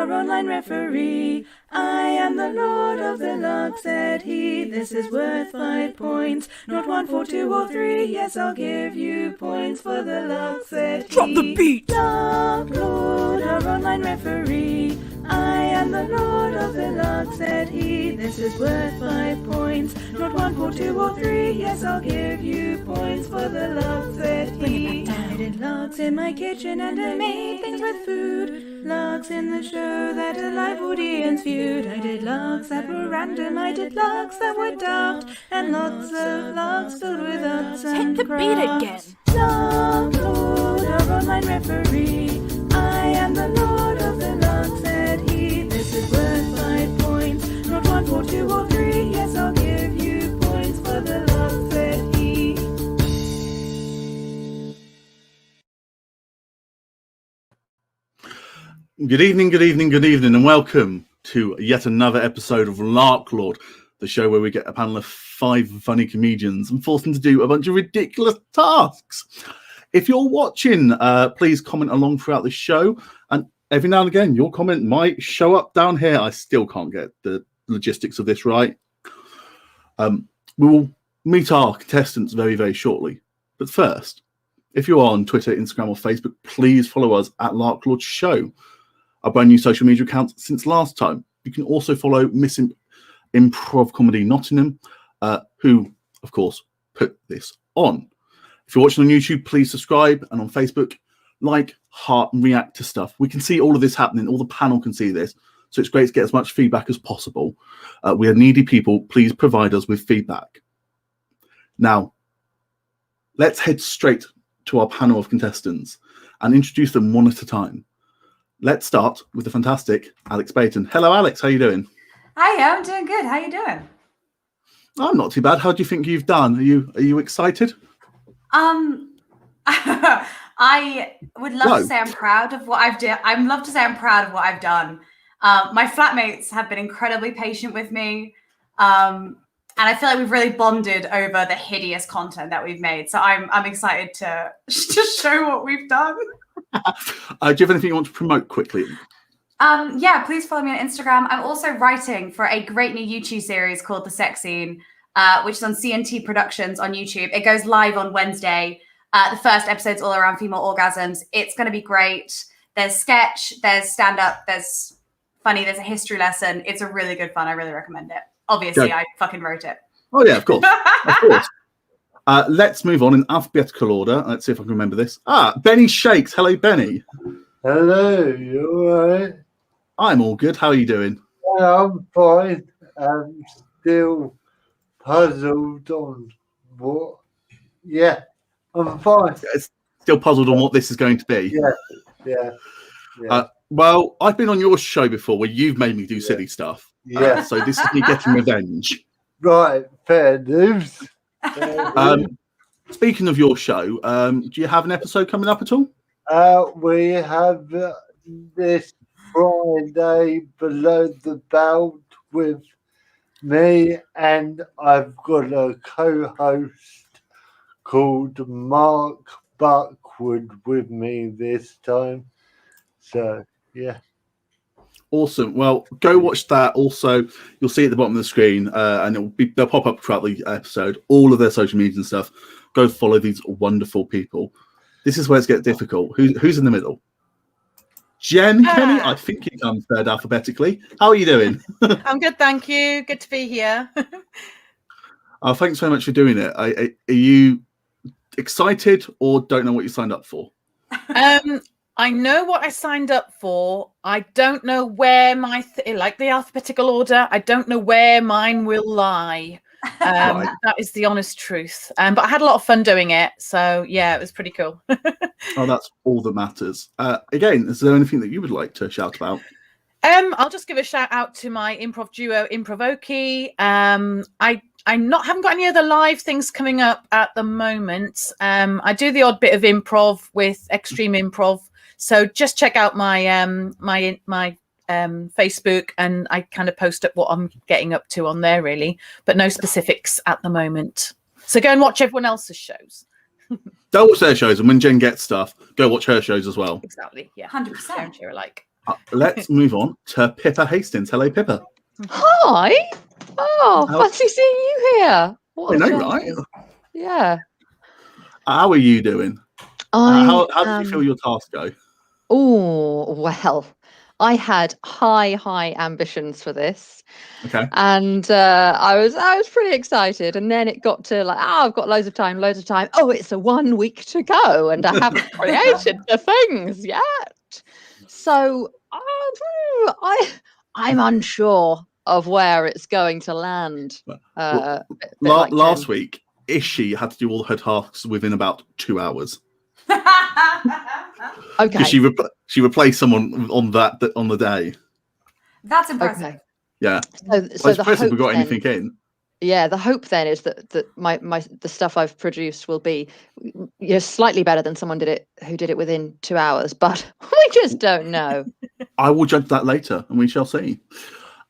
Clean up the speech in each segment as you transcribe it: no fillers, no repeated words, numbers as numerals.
our online referee. I am the Lord of the Luck, said he. This is worth 5 points, not 1, 4, 2, or 3. Yes, I'll give you points for the luck, said he. Drop the beat! Larklord, our online referee. I am the Lord of the Luck, said he. This is worth 5 points, not 1, 4, 2, or 3. Yes, I'll give you points for the luck, said he. I did larks in my kitchen and I made things with food. Larks in the show that a live audience viewed. I did larks that were random, I did larks that were daft, and lots of larks filled with arts and Hit the beat again. crafts. Larklord, our online referee. I am the Lord of the Luck, said he. This is worth 5 points, not 1, 4, 2, or 3. Yes, I'll give you points for the luck, said he. Good evening, good evening, good evening, and welcome to yet another episode of Larklord, the show where we get a panel of 5 funny comedians and force them to do a bunch of ridiculous tasks. If you're watching, please comment along throughout the show, and every now and again, your comment might show up down here. I still can't get the logistics of this right. We will meet our contestants very, very shortly. But first, if you're on Twitter, Instagram, or Facebook, please follow us at Larklord Show, our brand new social media account since last time. You can also follow Miss Improv Comedy Nottingham, who, of course, put this on. If you're watching on YouTube, please subscribe, and on Facebook, like, heart, and react to stuff. We can see all of this happening. All the panel can see this. So it's great to get as much feedback as possible. We are needy people. Please provide us with feedback. Now, let's head straight to our panel of contestants and introduce them one at a time. Let's start with the fantastic Alex Payton. Hello, Alex. How are you doing? Hi, I'm doing good. How you doing? I'm not too bad. How do you think you've done? Are you excited? I would love to say I'm proud of what I've done. I'd love to say I'm proud of what I've done. My flatmates have been incredibly patient with me. And I feel like we've really bonded over the hideous content that we've made. So I'm excited to show what we've done. Do you have anything you want to promote quickly? Yeah, please follow me on Instagram. I'm also writing for a great new YouTube series called The Sex Scene, which is on CNT Productions on YouTube. It goes live on Wednesday. The first episode's all around female orgasms. It's going to be great. There's sketch, there's stand-up, there's funny, there's a history lesson. It's a really good fun. I really recommend it. Obviously, I fucking wrote it. Oh, yeah, of course. Of course. Let's move on in alphabetical order. Let's see if I can remember this. Benny Shakes. Hello, Benny. Hello, you all right? I'm all good. How are you doing? I'm fine. I'm still puzzled on what. Yeah, I'm fine. Still puzzled on what this is going to be. Yeah. Well, I've been on your show before where you've made me do silly stuff. Yeah. So this is me getting revenge. Right, fair news. Speaking of your show, do you have an episode coming up at all? We have this Friday Below the Belt with me, and I've got a co-host called Mark Buckwood with me this time. So, yeah. Awesome. Well, go watch that. Also, you'll see at the bottom of the screen, and they'll pop up throughout the episode, all of their social media and stuff. Go follow these wonderful people. This is where it gets difficult. Who's in the middle? Jen Kenny, I think you come third alphabetically. How are you doing? I'm good, thank you. Good to be here. Thanks so much for doing it. Are you excited or don't know what you signed up for? I know what I signed up for. I don't know where like the alphabetical order, I don't know where mine will lie. Right. That is the honest truth. But I had a lot of fun doing it. So, yeah, it was pretty cool. Oh, that's all that matters. Again, is there anything that you would like to shout about? I'll just give a shout out to my improv duo, Improvoki. I haven't got any other live things coming up at the moment. I do the odd bit of improv with Extreme Improv. So just check out my my Facebook, and I kind of post up what I'm getting up to on there, really, but no specifics at the moment. So go and watch everyone else's shows. Go watch their shows, and when Jen gets stuff, go watch her shows as well. Exactly, yeah. 100%. Share alike. Let's move on to Pippa Hastings. Hello, Pippa. Hi. Oh, How- fancy seeing you here. What I a know, chances. right? Yeah. How are you doing? How did you feel your task go? Oh, well, I had high ambitions for this. Okay. And I was pretty excited. And then it got to like, I've got loads of time. Oh, it's a 1 week to go, and I haven't created the things yet. So I'm unsure of where it's going to land. Last week, Ishi had to do all her tasks within about 2 hours. Okay. Because she replaced someone on the day. That's impressive. Okay. Yeah. So the hope we got then, anything in. Yeah, the hope then is that the stuff I've produced will be slightly better than someone who did it within 2 hours, but we just don't know. I will judge that later, and we shall see.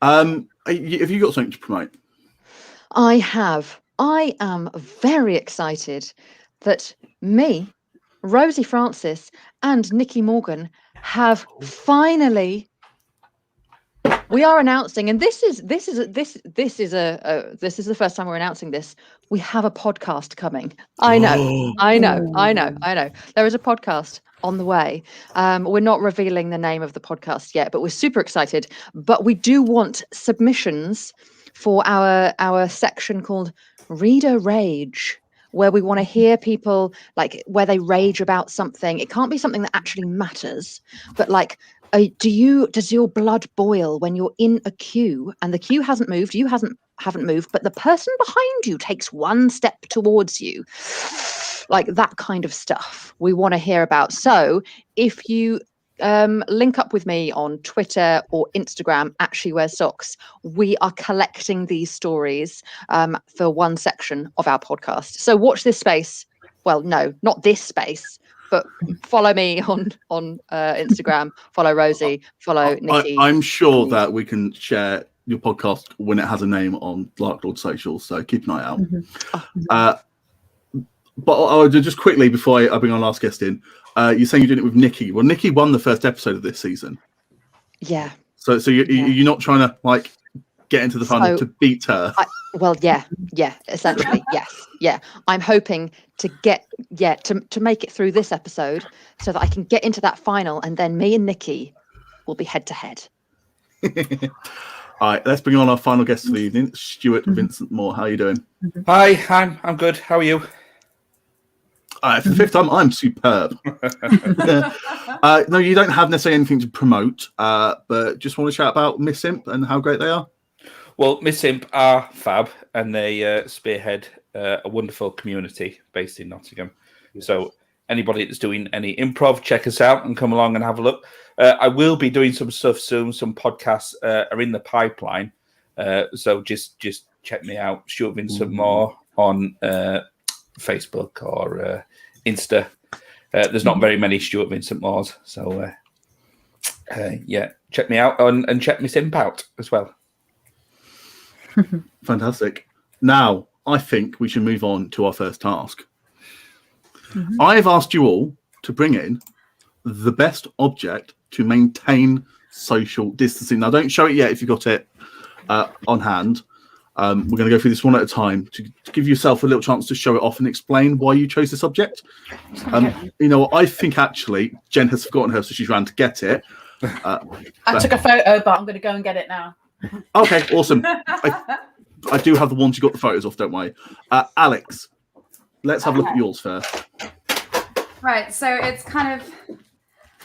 Have you got something to promote? I have. I am very excited that me, Rosie Francis, and Nikki Morgan have finally. We are announcing, and this is the first time we're announcing this. We have a podcast coming. I know. There is a podcast on the way. We're not revealing the name of the podcast yet, but we're super excited. But we do want submissions for our section called Reader Rage, where we want to hear people like where they rage about something. It can't be something that actually matters, but like. Does your blood boil when you're in a queue and the queue hasn't moved, you haven't moved, but the person behind you takes one step towards you? Like that kind of stuff we want to hear about. So if you link up with me on Twitter or Instagram at She Wears Socks, we are collecting these stories for one section of our podcast. So watch this space. Well, no, not this space. But follow me on Instagram, follow Rosie, follow Nikki. I'm sure that we can share your podcast when it has a name on Larklord Social, so keep an eye out. But I'll just quickly, before I bring our last guest in, you're saying you're doing it with Nikki. Well, Nikki won the first episode of this season. Yeah. So you're not trying to like get into the final to beat her. Essentially, yes. Yeah. I'm hoping to to make it through this episode so that I can get into that final, and then me and Nikki will be head to head. All right, let's bring on our final guest for the evening, Stuart Vincent Moore. How are you doing? Hi, I'm good. How are you? For the fifth time, I'm superb. No, you don't have necessarily anything to promote, but just want to shout about Miss Imp and how great they are. Well, Miss Imp are fab, and they spearhead a wonderful community based in Nottingham. Yes. So anybody that's doing any improv, check us out and come along and have a look. I will be doing some stuff soon. Some podcasts are in the pipeline. So just check me out, Stuart Vincent Moore on Facebook or Insta. There's not very many Stuart Vincent Moores. So check me out and check Miss Imp out as well. Fantastic. Now, I think we should move on to our first task. I've asked you all to bring in the best object to maintain social distancing. Now, don't show it yet if you've got it on hand. We're going to go through this one at a time to give yourself a little chance to show it off and explain why you chose this object. I think actually Jen has forgotten hers, so she's ran to get it. I took a photo, but I'm going to go and get it now. Okay, awesome. I do have the ones you got the photos off, don't worry. Alex, let's have a look at yours first. Right, so it's kind of,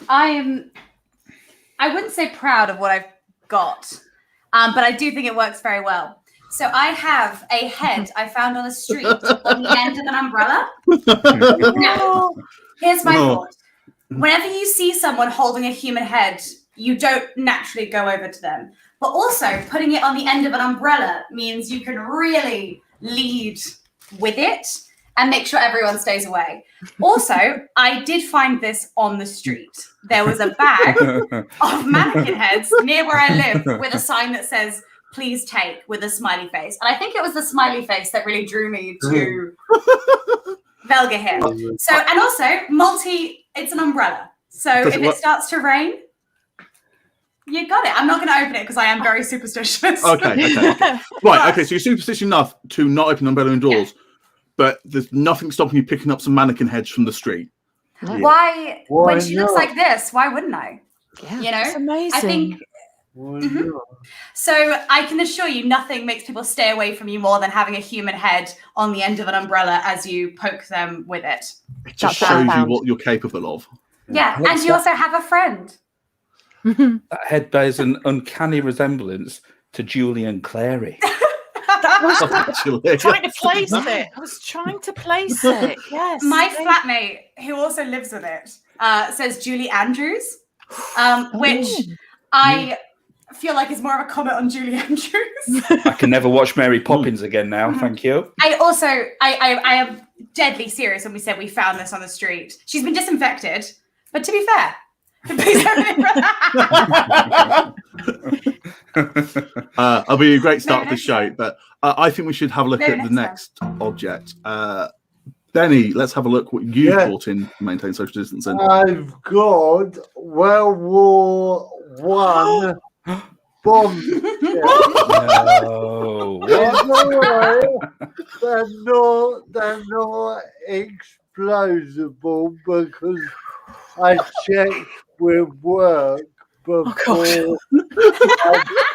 I wouldn't say proud of what I've got, but I do think it works very well. So I have a head I found on the street on the end of an umbrella. Now, here's my thought. Whenever you see someone holding a human head, you don't naturally go over to them. But also, putting it on the end of an umbrella means you can really lead with it and make sure everyone stays away. Also, I did find this on the street. There was a bag of mannequin heads near where I live with a sign that says, "Please take," with a smiley face. And I think it was the smiley face that really drew me to Velga here. So, and also, it's an umbrella. So if it starts to rain, You got it. I'm not going to open it because I am very superstitious. Okay. Right, okay, so you're superstitious enough to not open umbrella indoors, but there's nothing stopping you picking up some mannequin heads from the street. No. Why? Why When she looks not? like this, why wouldn't I? Yeah. You know, It's amazing. I think Why Mhm. not? so. I can assure you, nothing makes people stay away from you more than having a human head on the end of an umbrella as you poke them with it. It just That's what I shows you found. what you're capable of. Yeah, Alex, and you also have a friend. That head bears an uncanny resemblance to Julian Clary. Actually. Trying to place it. I was trying to place it. Yes. My flatmate, who also lives with it, says Julie Andrews, which I feel like is more of a comment on Julie Andrews. I can never watch Mary Poppins again now. Thank you. I am deadly serious when we said we found this on the street. She's been disinfected, but to be fair, please don't- It'll be a great start to the show, but I think we should have a look No, at the next next object. Benny, let's have a look what you've Yeah. brought in to maintain social distancing. I've got World War One bomb. No. They're not explosible because I checked with work before I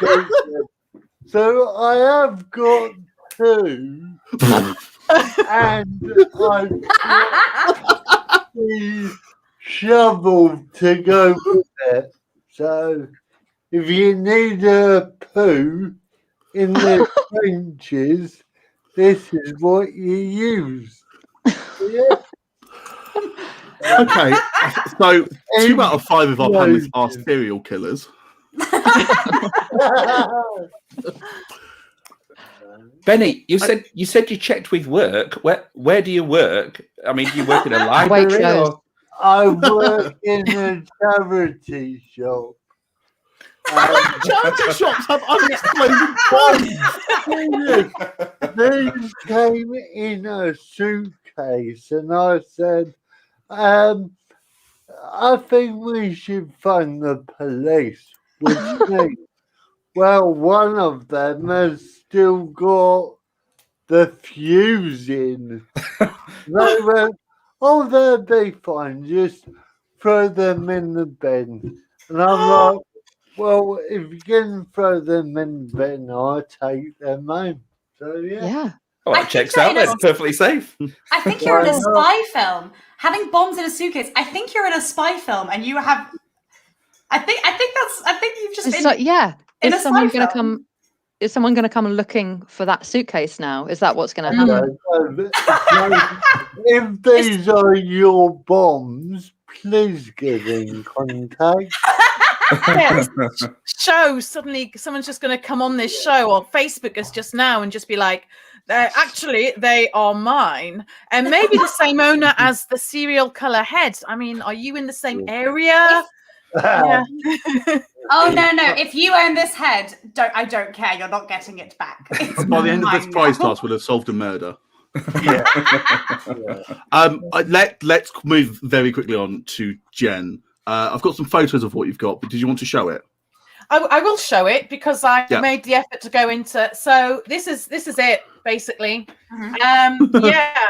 took them. So I have got two, and I've got the shovel to go with it. So if you need a poo in the trenches, this is what you use. Yeah. Okay, so 2 out of 5 of our panelists are serial killers. Benny, you said you checked with work. Where do you work? I mean, do you work in a library shows. or? I work in a charity shop. Charity shops have unexploded bombs. These came in a suitcase, and I said, I think we should phone the police. Which means, well, one of them has still got the fuse in. They went, oh, they'll be fine. Just throw them in the bin. And I'm like, well, if you can throw them in the bin, I'll take them home. So, yeah. Yeah. Oh, I that think checks you're out in a- then. Perfectly safe. I think you're in a Why not? spy film. Having bombs in a suitcase. I think you're in a spy film, and you have. I think you've just It's been. like, yeah. in Is a someone spy going to film. come? Is someone going to come looking for that suitcase now? Is that what's going to Yeah, happen? if these are your bombs, please get in contact. Yes. Show suddenly someone's just going to come on this show or Facebook us just now and just be like, actually they are mine, and maybe the same owner as the serial killer head. I mean, are you in the same area? Yeah. Oh no! If you own this head, I don't care. You're not getting it back. It's By the end of this mine prize now. task, we'll have solved a murder. Yeah. Let's move very quickly on to Jen. I've got some photos of what you've got, but did you want to show it? I will show it because I Yeah. made the effort to go into. So this is it basically. Mhm. Yeah.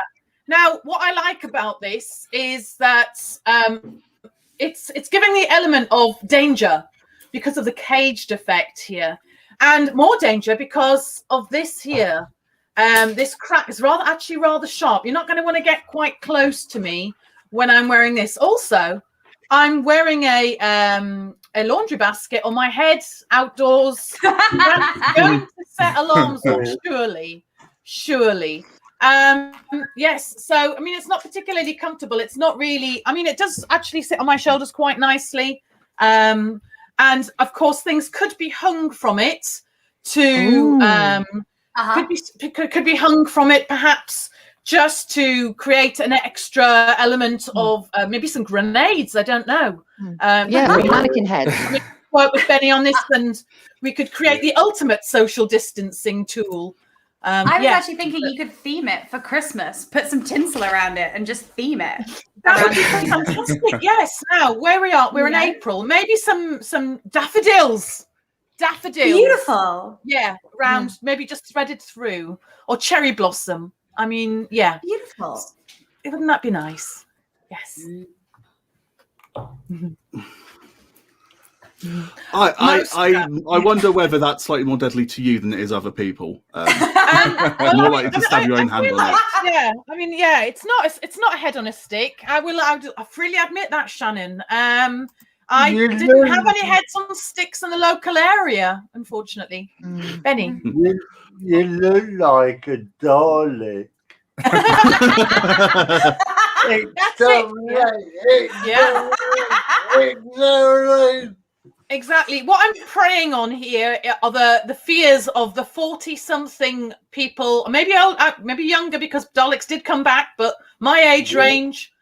Now, what I like about this is that it's giving the element of danger because of the caged effect here, and more danger because of this here. This crack is rather sharp. You're not going to want to get quite close to me when I'm wearing this. Also, I'm wearing a laundry basket on my head outdoors. That's going to set alarms off, surely. Yes. So, I mean, it's not particularly comfortable. It's not really. I mean, it does actually sit on my shoulders quite nicely. And of course, things could be hung from it to. Uh-huh. Could be hung from it, perhaps, just to create an extra element of maybe some grenades. I don't know. Yeah, mannequin head. Work with Benny on this, and we could create the ultimate social distancing tool. I was actually thinking you could theme it for Christmas. Put some tinsel around it and just theme it. That would be fantastic. Yes. Now, where we are, we're in April. Maybe some daffodils. Daffodils. Beautiful. Yeah, around, maybe just threaded through, or cherry blossom. I mean, yeah. Beautiful. Wouldn't that be nice? Yes. I wonder whether that's slightly more deadly to you than it is other people. More likely to stab your own hand on it. Yeah, I mean, yeah, it's not a head on a stick. I freely admit that, Shannon. I didn't have any heads on sticks in the local area, unfortunately. Benny, you look like a Dalek. Exactly. What I'm preying on here are the fears of the 40-something people, maybe old, maybe younger, because Daleks did come back, but my age range.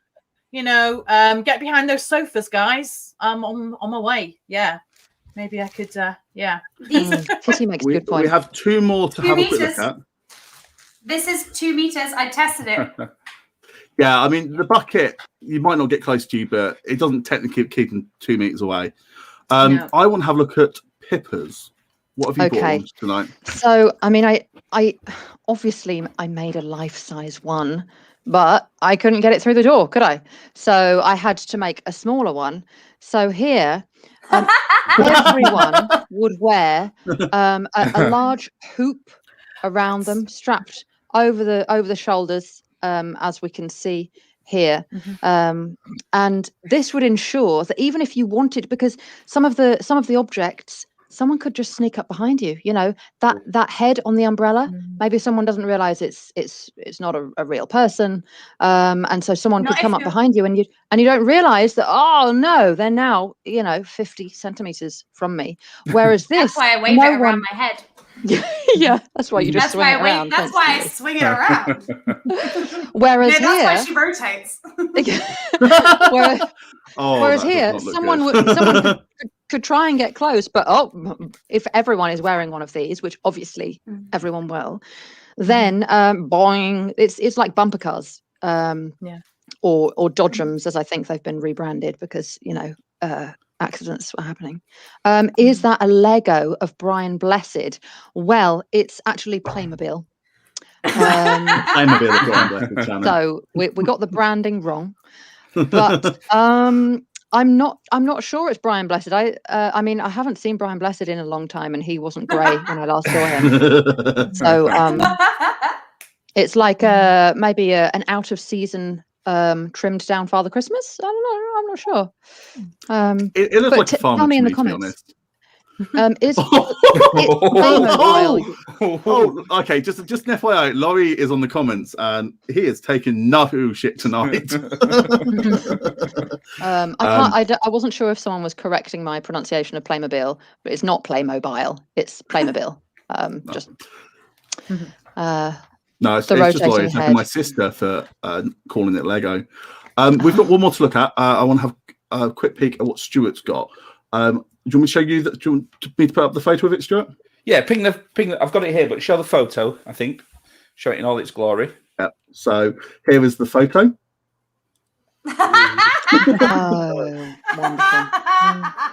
Get behind those sofas, guys. I'm on my way. Yeah, maybe I could. Yeah. Kitty makes a good point. We have 2 more to have a quick look at. This is 2 meters. I tested it. Yeah, I mean, the bucket, you might not get close to you, but it doesn't technically keep them 2 meters away. I want to have a look at Pippa's. What have you brought on tonight? So, I mean, I obviously I made a life-size one, but I couldn't get it through the door, could I? So I had to make a smaller one. So here, everyone would wear a large hoop around them, strapped over the shoulders, as we can see here. And this would ensure that even if you wanted, because some of the objects, someone could just sneak up behind you, that head on the umbrella, maybe someone doesn't realize it's not a real person, and so someone could come up behind you and you don't realize that, oh no, they're now 50 centimeters from me, whereas this, that's why I wave it around my head. Yeah, that's why you just swing it around. That's why I swing it around. Whereas that's here, why she rotates. whereas here, someone could try and get close, but if everyone is wearing one of these, which obviously everyone will, then boing, it's like bumper cars, or dodgems, as I think they've been rebranded because accidents were happening. Is that a Lego of Brian Blessed? Well, it's actually Playmobil. Playmobil of Brian Blessed. So we got the branding wrong, but I'm not sure it's Brian Blessed. I mean, I haven't seen Brian Blessed in a long time, and he wasn't grey when I last saw him. So it's like maybe an out of season trimmed down Father Christmas. I don't know. I'm not sure. It looks like a farmer. Tell me in the comments. Is Playmobil? Okay. Just an FYI, Laurie is on the comments and he is taking no shit tonight. I wasn't sure if someone was correcting my pronunciation of Playmobil, but it's not Playmobile. It's Playmobil. Just. No, it's just Laurie attacking my sister for calling it Lego. We've got one more to look at. I want to have a quick peek at what Stuart's got. Do you want me to show you that? Do you want me to put up the photo of it, Stuart? Yeah, ping the. I've got it here, but show the photo. I think show it in all its glory. Yeah. So here is the photo. Oh, wonderful!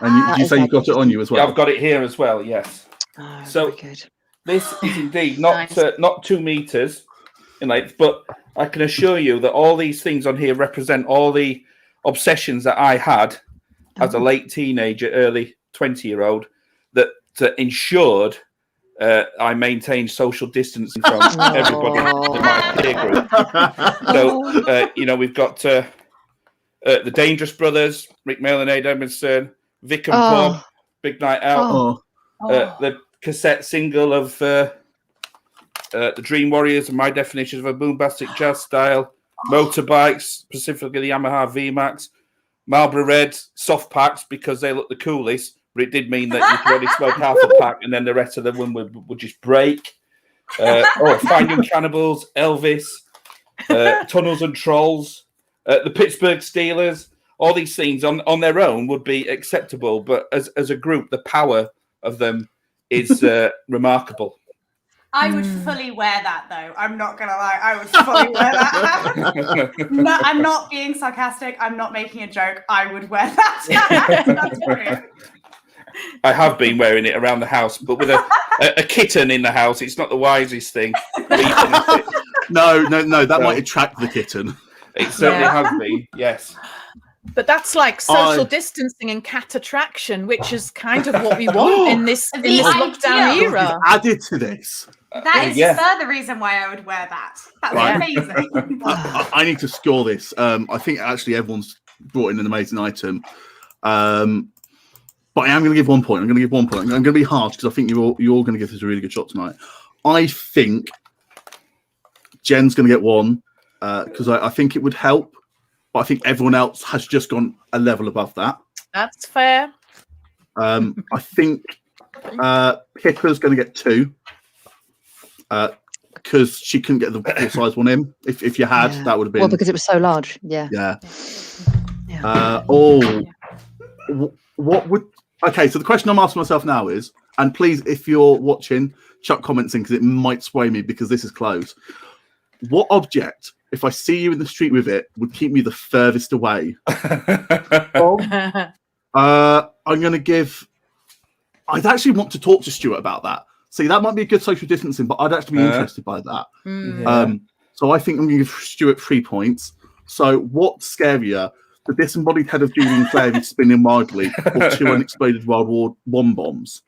And you say you've got it on you as well. Yeah, I've got it here as well. Yes. Oh, so good. This is indeed not 2 meters in length, but I can assure you that all these things on here represent all the obsessions that I had as a late teenager, early 20-year-old, that ensured I maintained social distancing from everybody in my peer group. So, we've got the Dangerous Brothers, Rick Mail and Ed Edmondson, Vic and Bob, Big Night Out, the cassette single of the Dream Warriors and my definition of a boombastic jazz style, motorbikes, specifically the Yamaha VMAX, Marlboro Red soft packs because they look the coolest, but it did mean that you could only smoke half a pack and then the rest of them would just break. Fine Young Cannibals, Elvis, Tunnels and Trolls, the Pittsburgh Steelers. All these things on their own would be acceptable, but as a group, the power of them is remarkable. I would fully wear that though. I'm not gonna lie. I would fully wear that. No, I'm not being sarcastic. I'm not making a joke. I would wear that. That's brilliant. I have been wearing it around the house, but with a kitten in the house, it's not the wisest thing. No, that might attract the kitten. It certainly has been, yes. But that's like social distancing and cat attraction, which is kind of what we want in this lockdown era. Added to this. That is further reason why I would wear that. That's amazing. I need to score this. I think actually everyone's brought in an amazing item. But I am going to give 1 point. I'm going to give 1 point. I'm going to be harsh because I think you're all going to give this a really good shot tonight. I think Jen's going to get 1 because I think it would help. But I think everyone else has just gone a level above that. That's fair. I think Pippa's going to get 2 because she couldn't get the full size one in. If you had, that would have been... Well, because it was so large. Yeah. What would... Okay, so the question I'm asking myself now is, and please, if you're watching, chuck comments in because it might sway me because this is close. What object, if I see you in the street with it, would keep me the furthest away? I'm going to give... I'd actually want to talk to Stuart about that. See, that might be a good social distancing, but I'd actually be interested by that. So I think I'm going to give Stuart 3 points. So what's scarier, the disembodied head of Julian Clary spinning wildly, or 2 unexploded World War I bombs?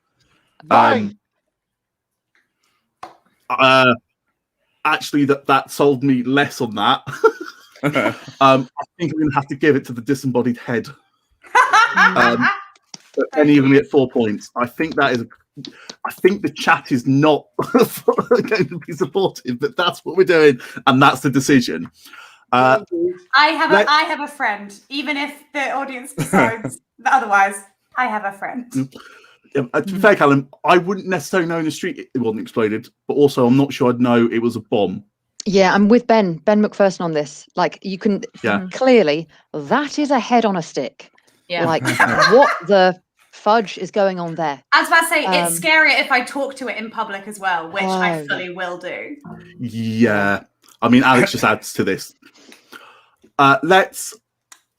Actually, that sold me less on that. I think I'm going to have to give it to the disembodied head. But any of them get 4 points. I think that is... I think the chat is not going to be supportive, but that's what we're doing, and that's the decision. I have a friend, even if the audience decides otherwise. I have a friend. To be fair, Callum, I wouldn't necessarily know in the street it wasn't exploded, but also I'm not sure I'd know it was a bomb. Yeah, I'm with Ben McPherson on this. Like, you can clearly, that is a head on a stick. Yeah. Like, what the fudge is going on there? I was about to say, it's scarier if I talk to it in public as well, which I fully will do. Yeah. I mean, Alex just adds to this. Let's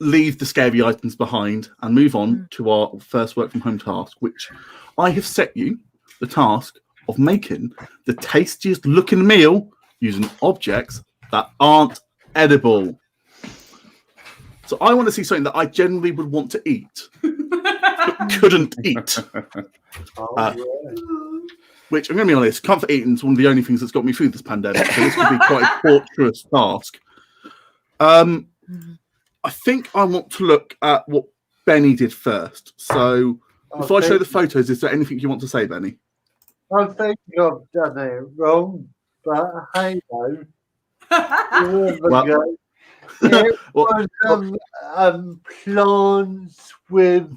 leave the scary items behind and move on to our first work from home task, which I have set you the task of making the tastiest looking meal using objects that aren't edible. So I want to see something that I generally would want to eat, but couldn't eat. Which, I'm going to be honest, comfort eating is one of the only things that's got me through this pandemic. So this could be quite a torturous task. I think I want to look at what Benny did first. So before I show the photos, is there anything you want to say, Benny? I think I've done it wrong, but hey ho. It was plants with,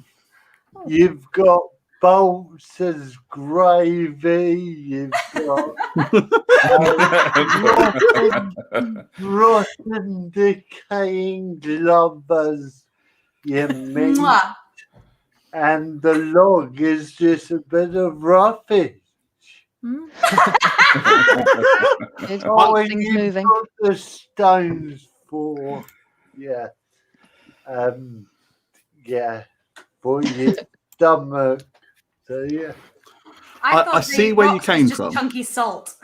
you've got bolts as gravy, you've got rotten decaying lovers, you mean, and the log is just a bit of roughage. Things moving. Got the stones for, for your stomach. So yeah, I see where you came from. Chunky salt.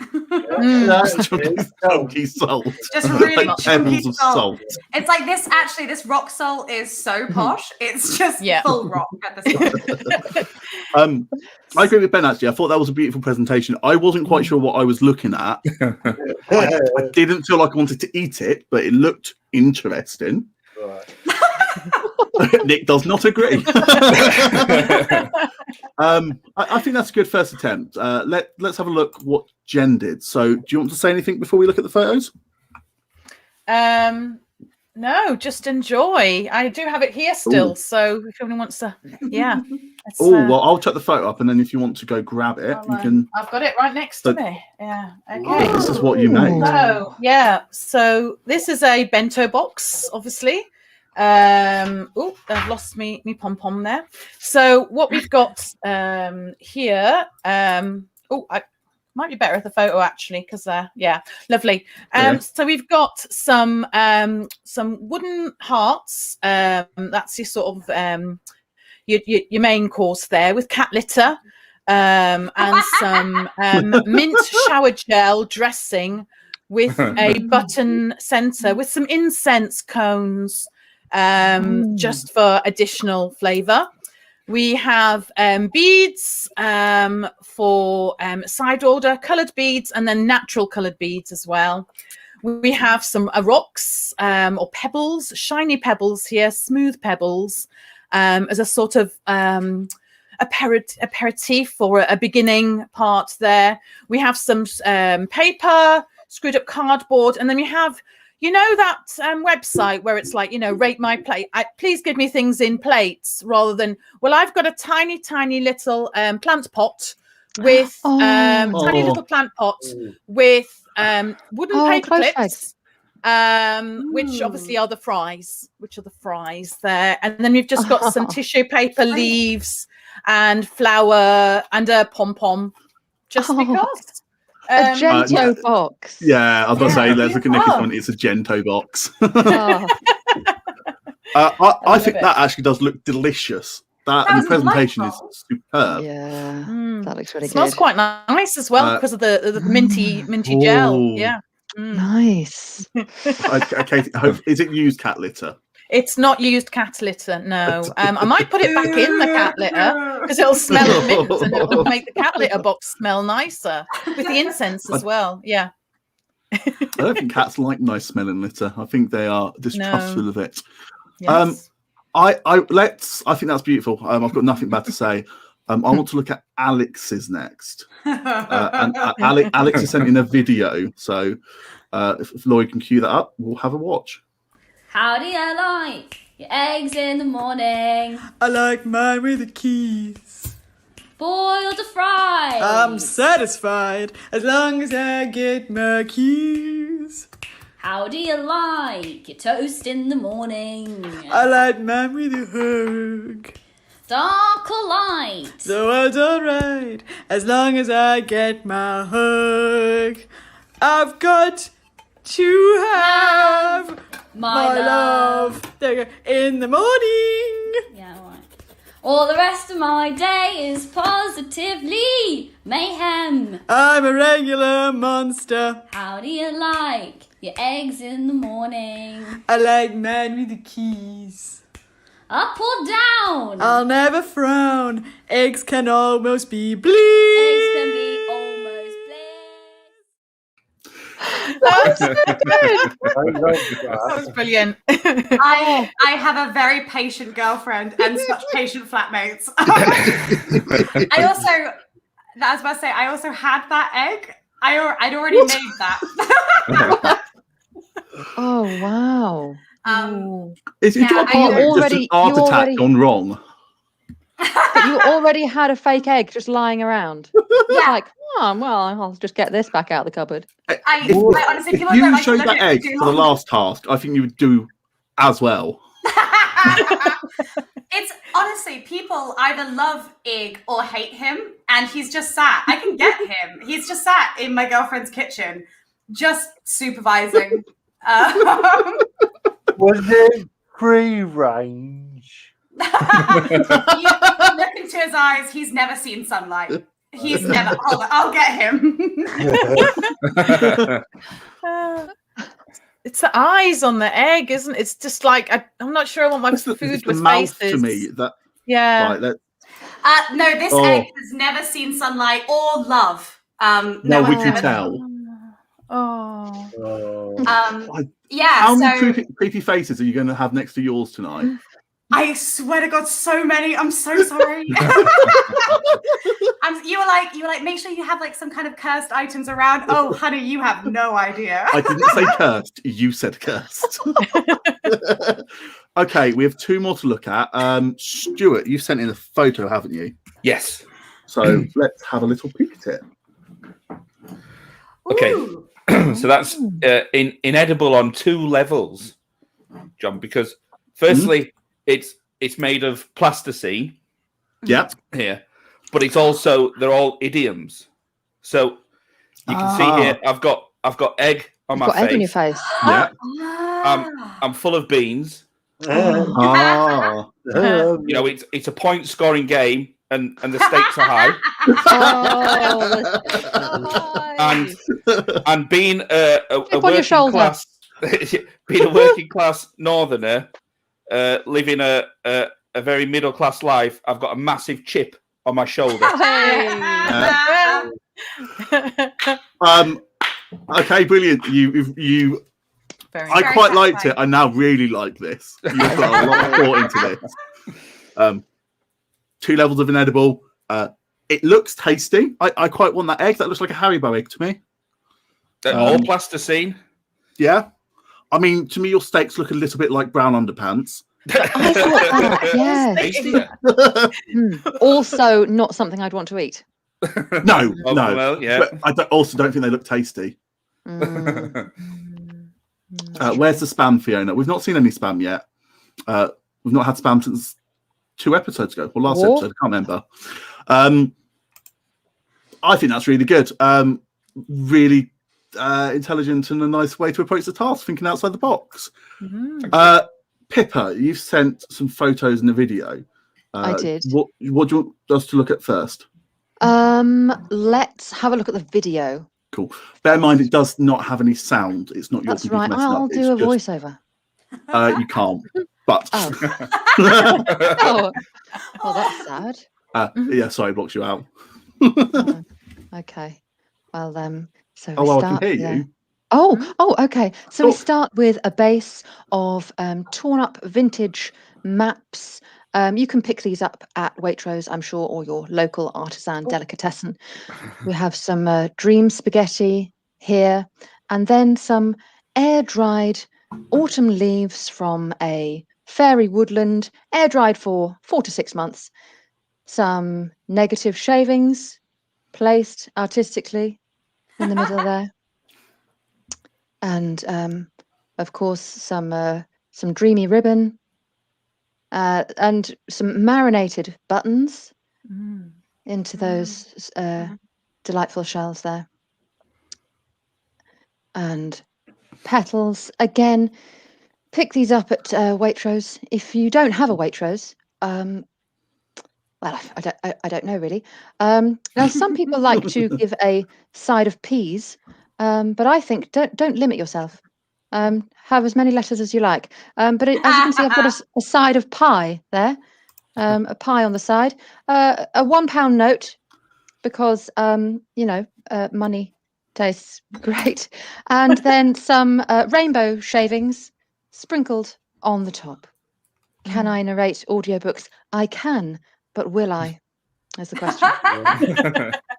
Chunky salt. Just really like chunky pebbles of salt. It's like this. Actually, this rock salt is so posh. It's just full rock at the start. I agree with Ben. Actually, I thought that was a beautiful presentation. I wasn't quite sure what I was looking at. I didn't feel like I wanted to eat it, but it looked interesting. Right. Nick does not agree. I think that's a good first attempt. Let's have a look what Jen did. So do you want to say anything before we look at the photos? No, just enjoy. I do have it here still. Ooh. So if anyone wants to, well, I'll check the photo up, and then if you want to go grab it, you can. I've got it right next to me. Yeah. Okay. This is what you made. So this is a bento box, obviously. I've lost me pom pom there. So what we've got here. Might be better with the photo actually, because yeah, lovely. Yeah. So we've got some wooden hearts. That's your sort of your main course there, with cat litter, and some mint shower gel dressing with a button center with some incense cones, just for additional flavour. We have beads for side order, coloured beads, and then natural coloured beads as well. We have some rocks or pebbles, shiny pebbles here, smooth pebbles, as a sort of aperitif or a beginning part there. We have some paper, screwed up cardboard, and then we have, you know, that website where it's like, you know, rate my plate. Please give me things in plates, rather than, well, I've got a tiny, tiny little plant pot with tiny little plant pot with wooden paper clips, which obviously are the fries, there. And then we've just got some tissue paper leaves and flour and a pom-pom, just because. A Gento box. Yeah, I was going to say, let's look at Nikki's one. It's a Gento box. I think that actually does look delicious. The presentation is superb. Yeah, that looks really good. Smells quite nice as well, because of the minty gel. Yeah. Nice. Okay, is it used cat litter? It's not used cat litter, no. I might put it back in the cat litter because it'll smell of mint and it'll make the cat litter box smell nicer with the incense as well. Yeah. I don't think cats like nice smelling litter. I think they are distrustful of it. Yes. I think that's beautiful. I've got nothing bad to say. I want to look at Alex's next. And Alex has sent in a video, so if Lloyd can cue that up, we'll have a watch. How do you like your eggs in the morning? I like mine with the keys. Boiled or fried? I'm satisfied as long as I get my keys. How do you like your toast in the morning? I like mine with a hug. Dark or light? So it's alright as long as I get my hug. I've got to have my love in the morning. Yeah, alright. All the rest of my day is positively mayhem. I'm a regular monster. How do you like your eggs in the morning? I like mine with the keys. Up or down? I'll never frown. Eggs can almost be bleed. Eggs can be almost bleed. That was brilliant. I have a very patient girlfriend and such patient flatmates. I also had that egg. I'd already made that. Oh wow! Is it your partner just an art attack gone wrong? You already had a fake egg just lying around. Yeah. Like, oh, well, I'll just get this back out of the cupboard. If you showed that egg for the last task, I think you would do as well. It's honestly, people either love Ig or hate him, and he's just sat. I can get him. He's just sat in my girlfriend's kitchen, just supervising. Was it free range? You look into his eyes. He's never seen sunlight. He's never. I'll get him. It's the eyes on the egg, isn't it? It's just like I'm not sure I want my food with the mouth faces. to me. Yeah. Right, no, this egg has never seen sunlight or love. No, we can tell. Yeah. How many creepy faces are you going to have next to yours tonight? I swear to God, so many. I'm so sorry. You were like, make sure you have like some kind of cursed items around. Oh, honey, you have no idea. I didn't say cursed. You said cursed. Okay, we have two more to look at. Stuart, you've sent in a photo, haven't you? Yes. So let's have a little peek at it. Okay. So that's inedible on two levels, John, because firstly, it's made of plasticine. Yeah. Here. But it's also, they're all idioms. So You can see here, I've got egg on You've my got face. egg on your face. Yeah. I'm full of beans. Ah. You know, it's a point scoring game, and the stakes are high. And being a working class, being a working class northerner, living a very middle class life, I've got a massive chip on my shoulder. Okay, brilliant. You. I quite liked it. I now really like this. You've got a lot of thought into this. 2 levels of inedible. It looks tasty. I quite want that egg. That looks like a Haribo egg to me. All plasticine. Yeah. I mean, to me, your steaks look a little bit like brown underpants. I thought that, yeah. Also, not something I'd want to eat. No. Well, yeah. But I also don't think they look tasty. Where's the spam, Fiona? We've not seen any spam yet. We've not had spam since 2 episodes ago, or last episode. I can't remember. I think that's really good. Really intelligent and a nice way to approach the task, thinking outside the box. Pippa, you've sent some photos and a video. I did. What do you want us to look at first? Let's have a look at the video. Cool. Bear in mind, it does not have any sound. It's not your That's right. I'll do a voiceover. You can't. But Oh, well, that's sad. yeah, sorry, I blocked you out. Okay. Well, so I can hear you. Oh, okay. So we start with a base of torn up vintage maps. You can pick these up at Waitrose, I'm sure, or your local artisan delicatessen. We have some dream spaghetti here, and then some air-dried autumn leaves from a fairy woodland, air-dried for 4 to 6 months. Some negative shavings placed artistically in the middle there. And of course, some dreamy ribbon and some marinated buttons into those delightful shells there. And petals, again, pick these up at Waitrose. If you don't have a Waitrose, well, I don't know really. Now, some people like to give a side of peas, but I think don't limit yourself. Have as many letters as you like. But as you can see, I've got a side of pie there, a pie on the side, a £1 note because money tastes great, and then some rainbow shavings sprinkled on the top. Can I narrate audiobooks? I can, but will I? Is the question.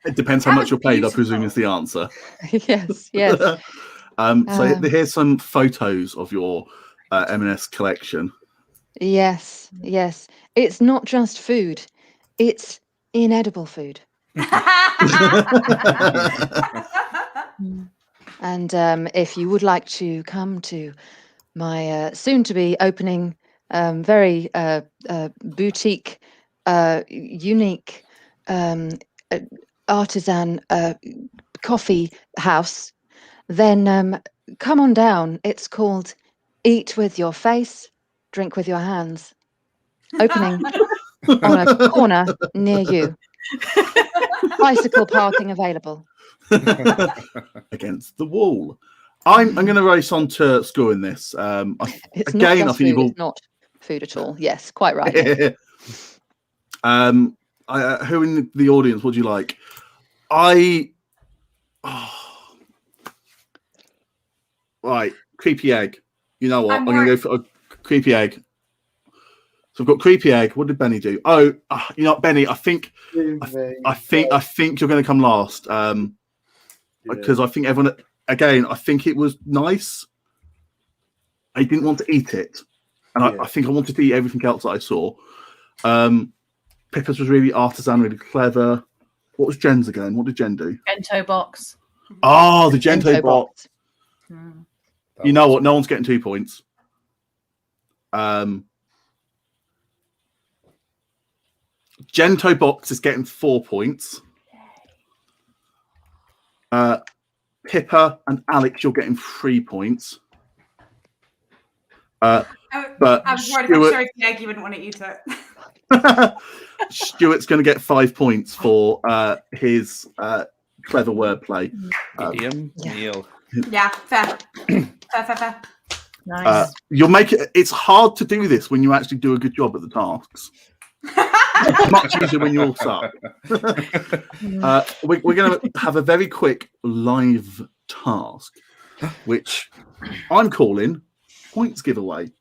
It depends how much you're paid, I presume, is the answer. Yes. So here's some photos of your M&S collection. Yes. It's not just food; it's inedible food. And if you would like to come to my soon-to-be opening, very boutique, unique artisan coffee house, then come on down. It's called Eat With Your Face, Drink With Your Hands. Opening on a corner near you. Bicycle parking available. Against the wall. I'm going to race on to scoring this. It's again, not just food, it's not food at all. Yes, quite right. Yes. Who in the audience would you like? Right, creepy egg. You know what? I'm going to go for a creepy egg. So I've got creepy egg. What did Benny do? You know what, Benny? I think you're going to come last. Because I think everyone, again, I think it was nice. I didn't want to eat it, and I think I wanted to eat everything else that I saw. Pippa's was really artisan, really clever. What was Jen's again? What did Jen do? Gento box. Oh, the Gento box. You know what? No one's getting 2 points. Gento box is getting 4 points. Pippa and Alex, you're getting 3 points. But I was worried if I'm showing the egg, you wouldn't want to eat it. Stuart's going to get 5 points for his clever wordplay. Idiom, Neil. Yeah, fair. fair. Nice. You'll make it. It's hard to do this when you actually do a good job at the tasks. It's much easier when you all suck. We're going to have a very quick live task, which I'm calling points giveaway.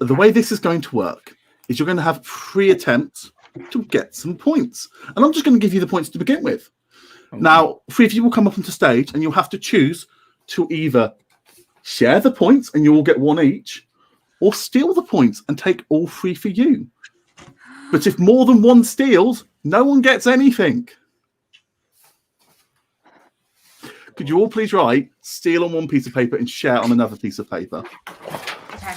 The way this is going to work is you're going to have 3 attempts to get some points, and I'm just going to give you the points to begin with. Now, 3 of you will come up onto stage, and you'll have to choose to either share the points, and you will get 1 each, or steal the points and take all 3 for you. But if more than 1 steals, no one gets anything. Could you all please write steal on 1 piece of paper and share on another piece of paper? Okay.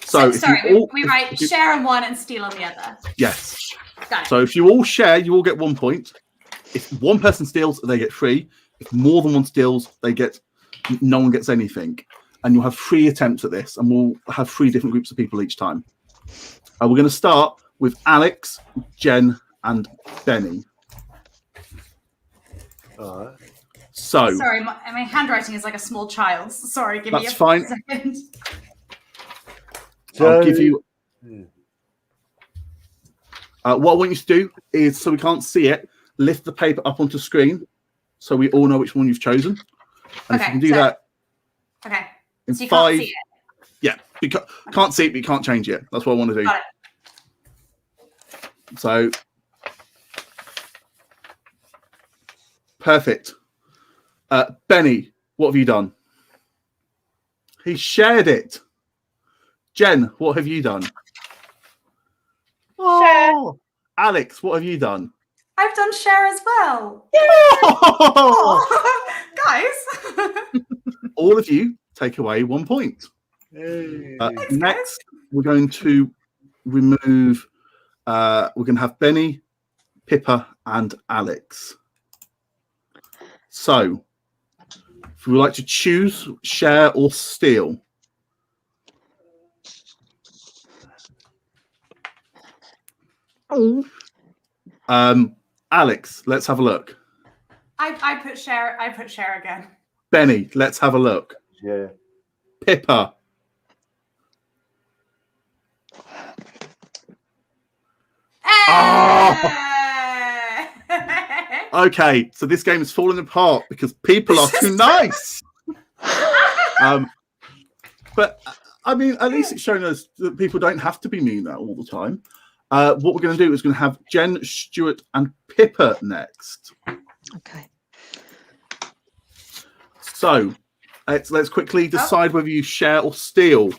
So sorry, we write share on 1 and steal on the other. Yes. Got it. So if you all share, you all get 1 point. If 1 person steals, they get 3. If more than 1 steals, no one gets anything. And you'll have 3 attempts at this, and we'll have 3 different groups of people each time. We're going to start with Alex, Jen, and Benny. All right. So Sorry, my handwriting is like a small child's. Sorry, give me That's a fine. second. I'll give you. What I want you to do is, so we can't see it, lift the paper up onto screen, so we all know which one you've chosen. And if you can do that. Okay. In So you 5. can't see it. Yeah, you can't see it, but you can't change it. That's what I want to do. Got it. So, perfect. Benny, what have you done? He shared it. Jen, what have you done? Oh, Alex, what have you done? I've done share as well. Oh! Guys. All of you take away 1 point. Hey. Next, we're going to remove. We're going to have Benny, Pippa, and Alex. So, if we would like to choose, share, or steal. Alex, let's have a look. I put share. I put share again. Benny, let's have a look. Yeah. Pippa. Hey! Okay, so this game is falling apart because people are too nice. But I mean, at least it's showing us that people don't have to be mean all the time. What we're going to do is going to have Jen, Stuart, and Pippa next. Okay. So let's quickly decide whether you share or steal.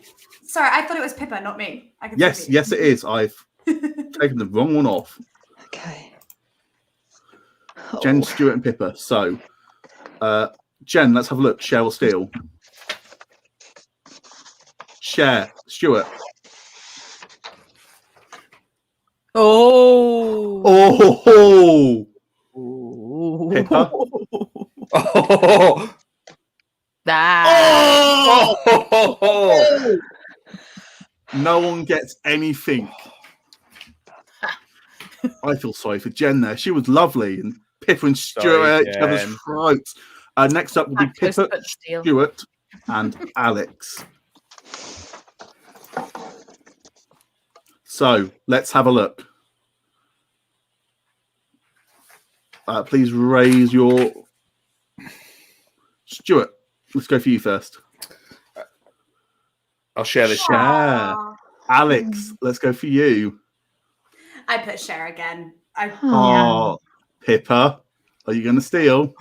Sorry, I thought it was Pippa, not me. I can Yes, see yes, it is. I've taken the wrong one off. Okay. Jen, Oh. Stuart, and Pippa. So, Jen, let's have a look. Share or steal? Share. Stuart. Oh. Oh. Pippa. Oh, That. oh, No one gets anything. I feel sorry for Jen there. She was lovely, and Pippa and Stuart Sorry, at each other's Jen. throats. Next up will be Pippa, Stuart, and Alex. So let's have a look. Please raise your. Stuart, let's go for you first. I'll share this. Share. Aw. Alex, let's go for you. I put share again. Oh, Pippa, are you going to steal?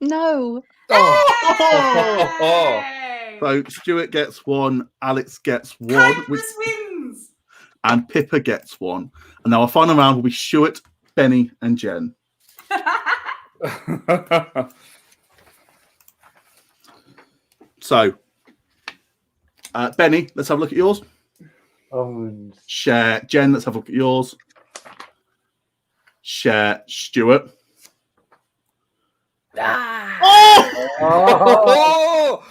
No. Oh. Hey! So Stuart gets 1, Alex gets 1, Kindness wins. and Pippa gets 1. And now our final round will be Stuart, Benny, and Jen. So, Benny, let's have a look at yours. Um, Share. Jen, let's have a look at yours. share Stuart. Ah. Oh,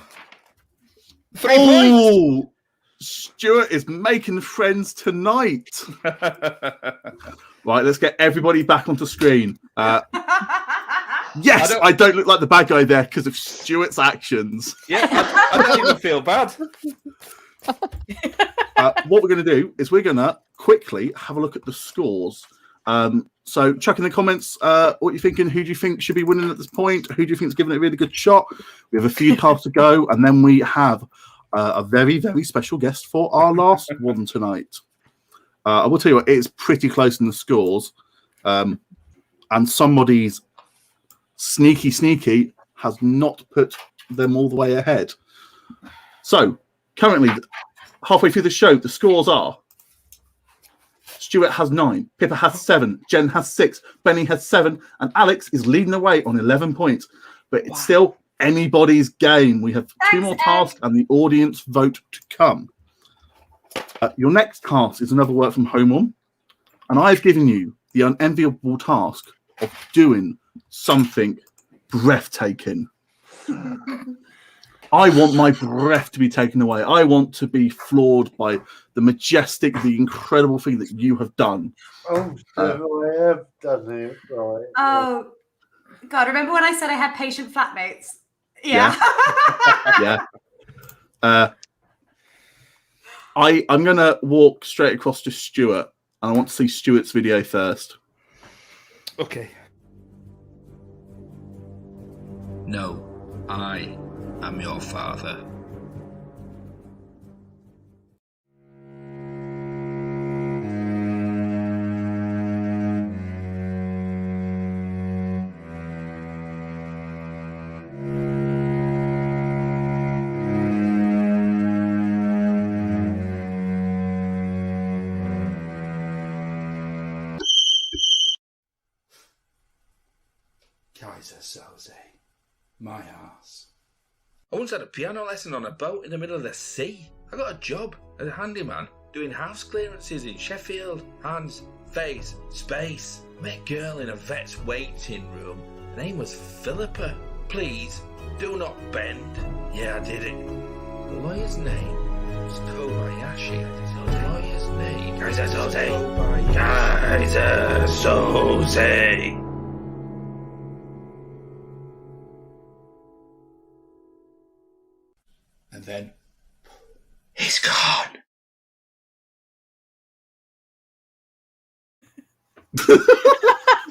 3 points. Oh, Stuart is making friends tonight. Right, let's get everybody back onto screen. Yes, I don't look like the bad guy there because of Stuart's actions. Yeah, I don't even feel bad. What we're going to do is we're going to quickly have a look at the scores. So chuck in the comments what you're thinking. Who do you think should be winning at this point? Who do you think is giving it a really good shot? We have a few cards to go, and then we have a very, very special guest for our last one tonight. I will tell you what, it's pretty close in the scores. And somebody's sneaky has not put them all the way ahead. So currently, halfway through the show, the scores are: Stuart has 9, Pippa has 7, Jen has 6, Benny has 7, and Alex is leading the way on 11 points. But it's still anybody's game. We have 2 more tasks and the audience vote to come. Your next task is another work from home one, and I've given you the unenviable task of doing something breathtaking. I want my breath to be taken away. I want to be floored by the majestic, the incredible thing that you have done. oh, so I have done it right. Oh, God. Remember when I said I had patient flatmates? Yeah. Yeah. I'm going to walk straight across to Stuart, and I want to see Stuart's video first. Okay. No, I am your father. Kaiser Soze. My ass. I once had a piano lesson on a boat in the middle of the sea. I got a job as a handyman doing house clearances in Sheffield. Hands, face, space. Met a girl in a vet's waiting room. Her name was Philippa. Please, do not bend. Yeah, I did it. The lawyer's name was Kobayashi. The lawyer's name. Kaiser Soze. Kaiser Soze. And then he's gone.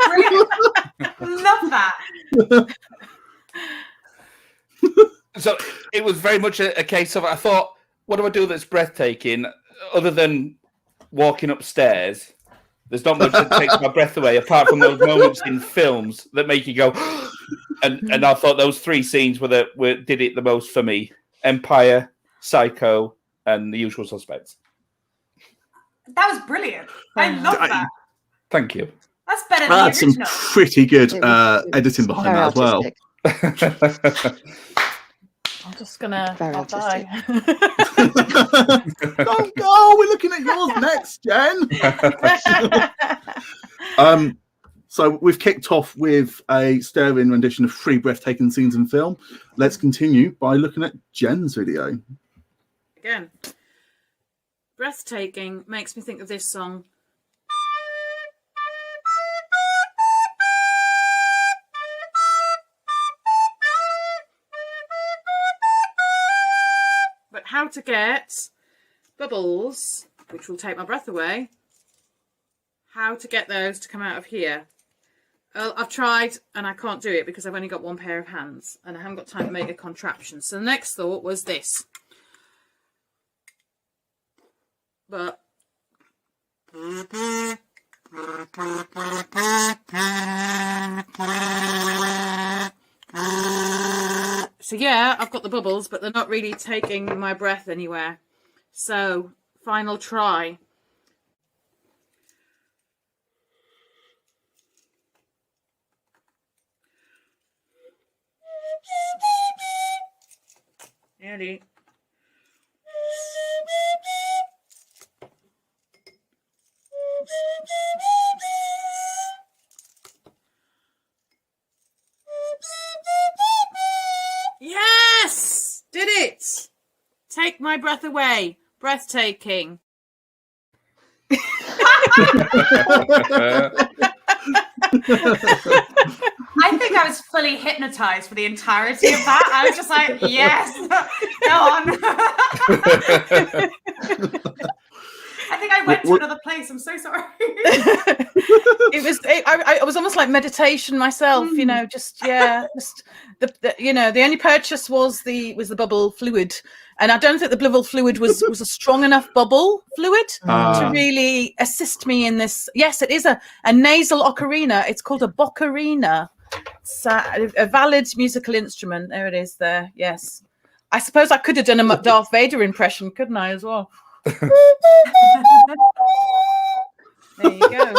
Brilliant. Love that. So it was very much a case of, I thought, what do I do that's breathtaking other than walking upstairs? There's not much that takes my breath away apart from those moments in films that make you go, and I thought those 3 scenes did it the most for me. Empire, Psycho, and The Usual Suspects. That was brilliant. I love that. Thank you. That's better than That's the some original. pretty good It editing behind very that as well. artistic. I'm just gonna. Very I'll artistic. die. Don't go. We're looking at yours next, Jen. So we've kicked off with a sterling rendition of 3 breathtaking scenes in film. Let's continue by looking at Jen's video. Again, breathtaking makes me think of this song. But how to get bubbles, which will take my breath away, how to get those to come out of here. I've tried and I can't do it because I've only got 1 pair of hands and I haven't got time to make a contraption. So the next thought was this. But so yeah, I've got the bubbles, but they're not really taking my breath anywhere. So final try. Nearly. take my breath away. Breathtaking. I think I was fully hypnotized for the entirety of that. I was just like, yes, go on. I think I went to another place. I'm so sorry. I was almost like meditation myself, you know, just the only purchase was the bubble fluid. And I don't think the bubble fluid was a strong enough bubble fluid to really assist me in this. Yes, it is a nasal ocarina. It's called a boccarina. It's a valid musical instrument. There it is there. Yes. I suppose I could have done a Darth Vader impression, couldn't I, as well? There you go.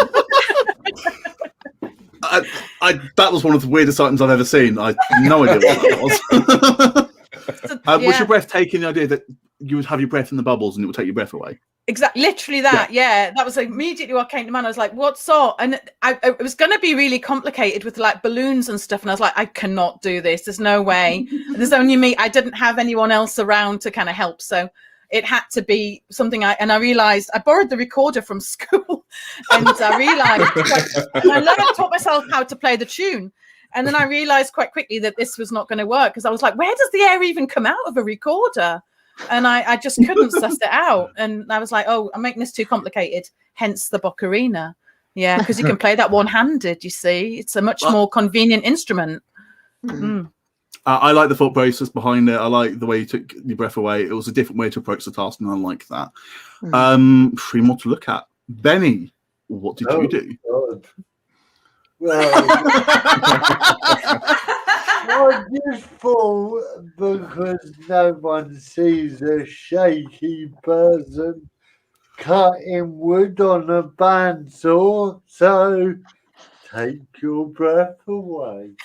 That was one of the weirdest items I've ever seen. I had no idea what that was. Was your breath taking the idea that you would have your breath in the bubbles and it would take your breath away? Exactly, literally that. Yeah, that was immediately what came to mind. I was like, "What sort?" And it was going to be really complicated with like balloons and stuff. And I was like, "I cannot do this. There's no way. There's only me. I didn't have anyone else around to kind of help." So it had to be something. I realized I borrowed the recorder from school, and I realized I taught myself how to play the tune. And then I realized quite quickly that this was not going to work because I was like, "Where does the air even come out of a recorder?" And I just couldn't suss it out. And I was like, oh, I'm making this too complicated. Hence the boccarina. Yeah, because you can play that one-handed, you see. It's a much more convenient instrument. I like the thought process behind it. I like the way you took your breath away. It was a different way to approach the task, and I like that. Three more to look at. Benny, what did you do? God. Well, I just thought because no one sees a shaky person cutting wood on a bandsaw, so take your breath away.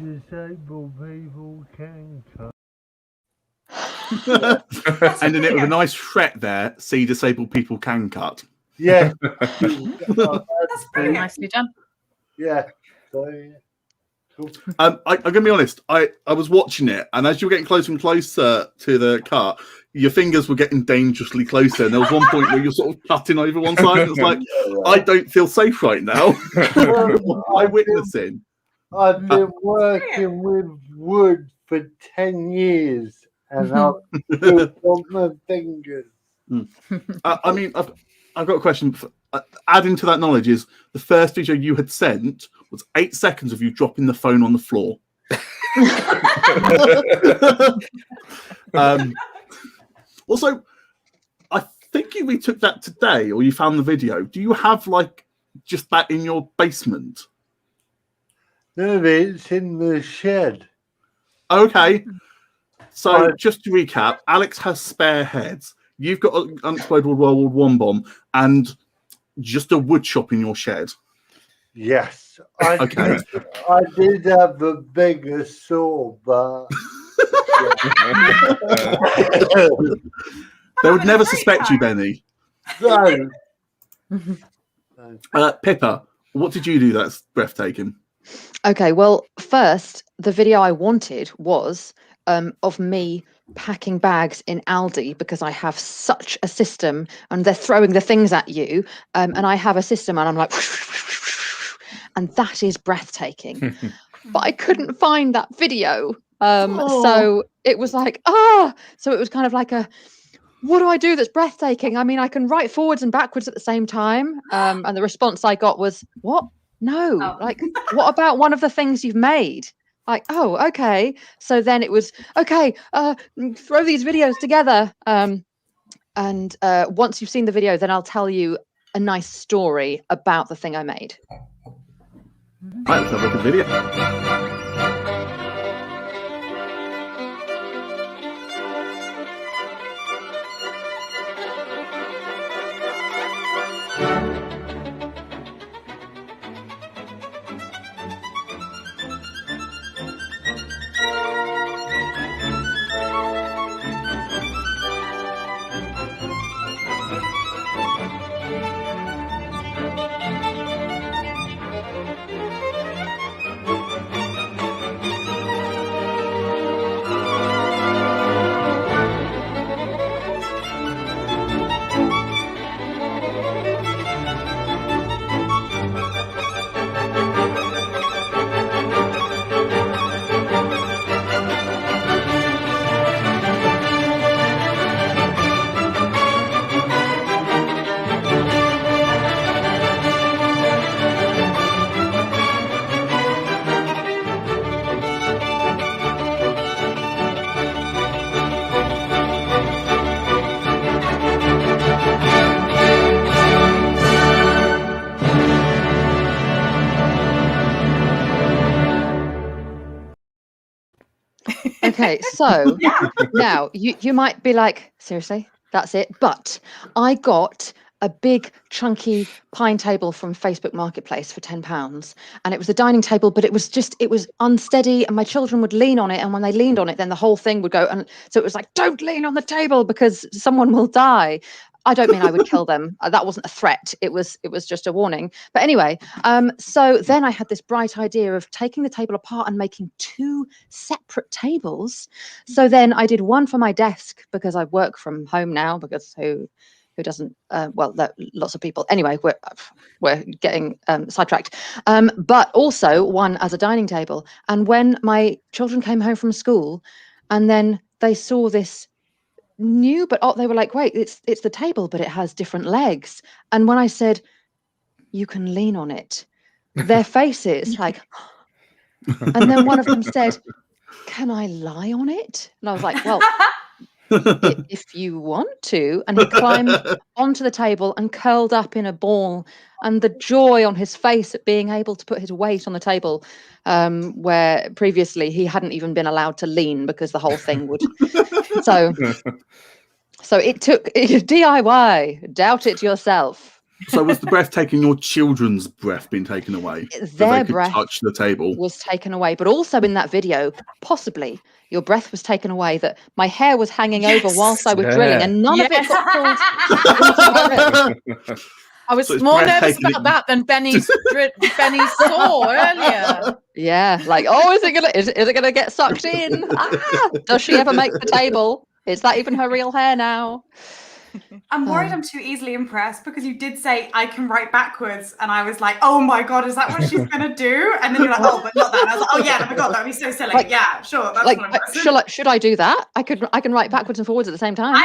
Disabled people can cut. Ending it with a nice fret there. See, disabled people can cut. Yeah. That's brilliant. Nicely done. Yeah. So, yeah. Cool. I'm gonna be honest. I was watching it, and as you were getting closer and closer to the cut, your fingers were getting dangerously closer. And there was one point where you're sort of cutting over one side. And it's like, I don't feel safe right now. What am I witnessing? I've been working with wood for 10 years, and I've still got my fingers. I mean, I've got a question. Adding to that knowledge is the first video you had sent was 8 seconds of you dropping the phone on the floor. Also, I think you retook that today, or you found the video. Do you have like just that in your basement? No, it's in the shed. Okay. So just to recap, Alex has spare heads. You've got an unexploded World War I bomb and just a wood shop in your shed. Yes. Okay. I did have a bigger saw, but they would never suspect you, Benny. no. Pippa, what did you do that's breathtaking? Okay, well, first, the video I wanted was of me packing bags in Aldi because I have such a system and they're throwing the things at you. And I have a system and I'm like, and that is breathtaking. But I couldn't find that video. So it was like, so it was kind of like what do I do that's breathtaking? I mean, I can write forwards and backwards at the same time. And the response I got was, what? No, like, what about one of the things you've made? Like, oh, okay. So then it was, okay, throw these videos together. And once you've seen the video, then I'll tell you a nice story about the thing I made. Right, let's have a look at the video. Okay, so now you might be like, seriously, that's it? But I got a big chunky pine table from Facebook Marketplace for £10, and it was a dining table, but it was unsteady, and my children would lean on it, and when they leaned on it, then the whole thing would go, and so it was like, don't lean on the table because someone will die. I don't mean I would kill them. That wasn't a threat. It was just a warning. But anyway, so then I had this bright idea of taking the table apart and making 2 separate tables. So then I did one for my desk because I work from home now, because who doesn't? Lots of people. Anyway, we're getting sidetracked. But also one as a dining table. And when my children came home from school, and then they saw this new, but they were like, wait, it's the table, but it has different legs. And when I said, you can lean on it, their faces like, and then one of them said, can I lie on it? And I was like, well, if you want to. And he climbed onto the table and curled up in a ball, and the joy on his face at being able to put his weight on the table, where previously he hadn't even been allowed to lean because the whole thing would. So it took DIY, doubt it yourself. So was the breath taking your children's breath being taken away? Their breath touch the table was taken away, but also in that video, possibly your breath was taken away, that my hair was hanging over whilst I was drilling, and none of it got pulled into my rib. I was more nervous about that than Benny's saw earlier. Yeah, like, oh, is it gonna get sucked in? Does she ever make the table? Is that even her real hair now? I'm worried I'm too easily impressed, because you did say I can write backwards, and I was like, oh my god, is that what she's gonna do? And then you're like, oh, but not that. And I was like, oh yeah, oh my god, that'd be so silly. Like, yeah, sure. That's like, should I do that? I can write backwards and forwards at the same time.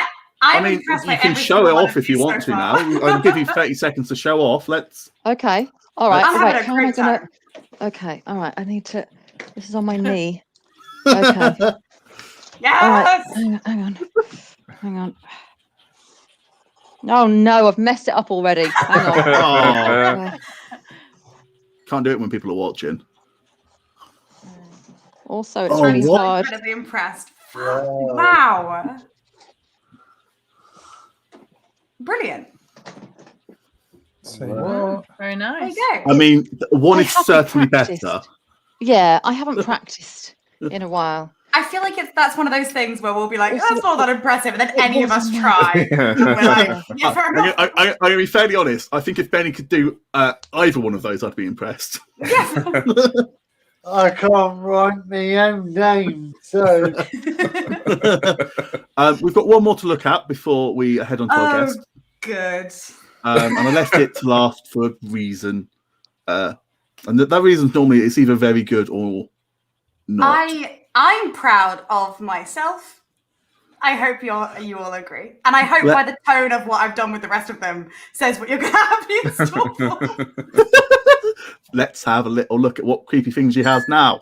I mean, you can show it off if you want to now. I'll give you 30 seconds to show off. Let's. Okay. All right. Wait, how am I gonna? Okay. All right. I need to. This is on my knee. Okay. Yes. All right. Hang on. Oh no, I've messed it up already. Hang on. Can't do it when people are watching. Also, it's really hard. I'm incredibly impressed. Wow. Brilliant. Very nice. There you go. I mean, one is certainly better. Yeah, I haven't practiced in a while. I feel like that's one of those things where we'll be like, that's not that impressive, and then any of us try. We're like, yeah, fair enough. I'm going to be fairly honest. I think if Benny could do either one of those, I'd be impressed. Yeah. I can't write my own name, so. We've got one more to look at before we head on to our guest. Good. And I left it to last for a reason. And that reason's normally it's either very good or not. I'm proud of myself. I hope you all agree. And I hope by the tone of what I've done with the rest of them says what you're going to have in store for. Let's have a little look at what creepy things she has now.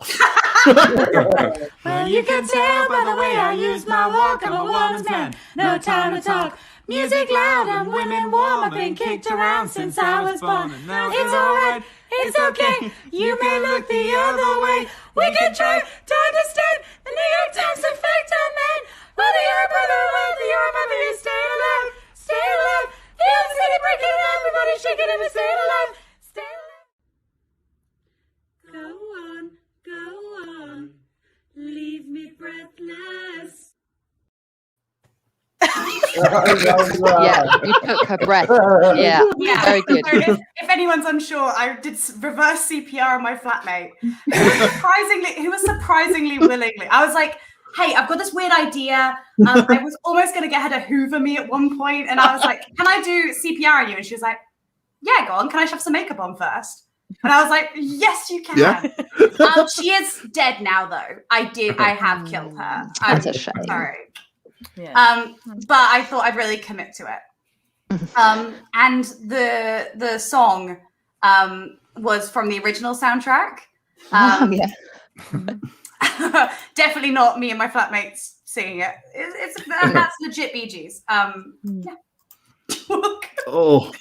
Well, you can tell by the way I use my walk, I'm a woman's man. No time to talk. Music loud and women warm. I've been kicked around since I was born. It's alright, it's okay. You may look the other way. We can try to understand the New York Times effect on men. Whether you're a brother or whether you're a mother, you're staying alive. Stay alive. Feel the city breaking and everybody shaking and we're staying alive. Stay alive. Go on, go on. Leave me breathless. Yeah, you took her breath. Yeah, very good. So if anyone's unsure, I did reverse CPR on my flatmate, who was surprisingly willingly. I was like, hey, I've got this weird idea. I was almost going to get her to hoover me at one point, and I was like, can I do CPR on you? And she was like, yeah, go on. Can I shove some makeup on first? And I was like, yes, you can. Yeah. She is dead now, though. I have killed her. That's a shame. Sorry. Yeah. But I thought I'd really commit to it. And the song was from the original soundtrack. Yeah. Definitely not me and my flatmates singing it. That's legit Bee Gees. Yeah. Oh,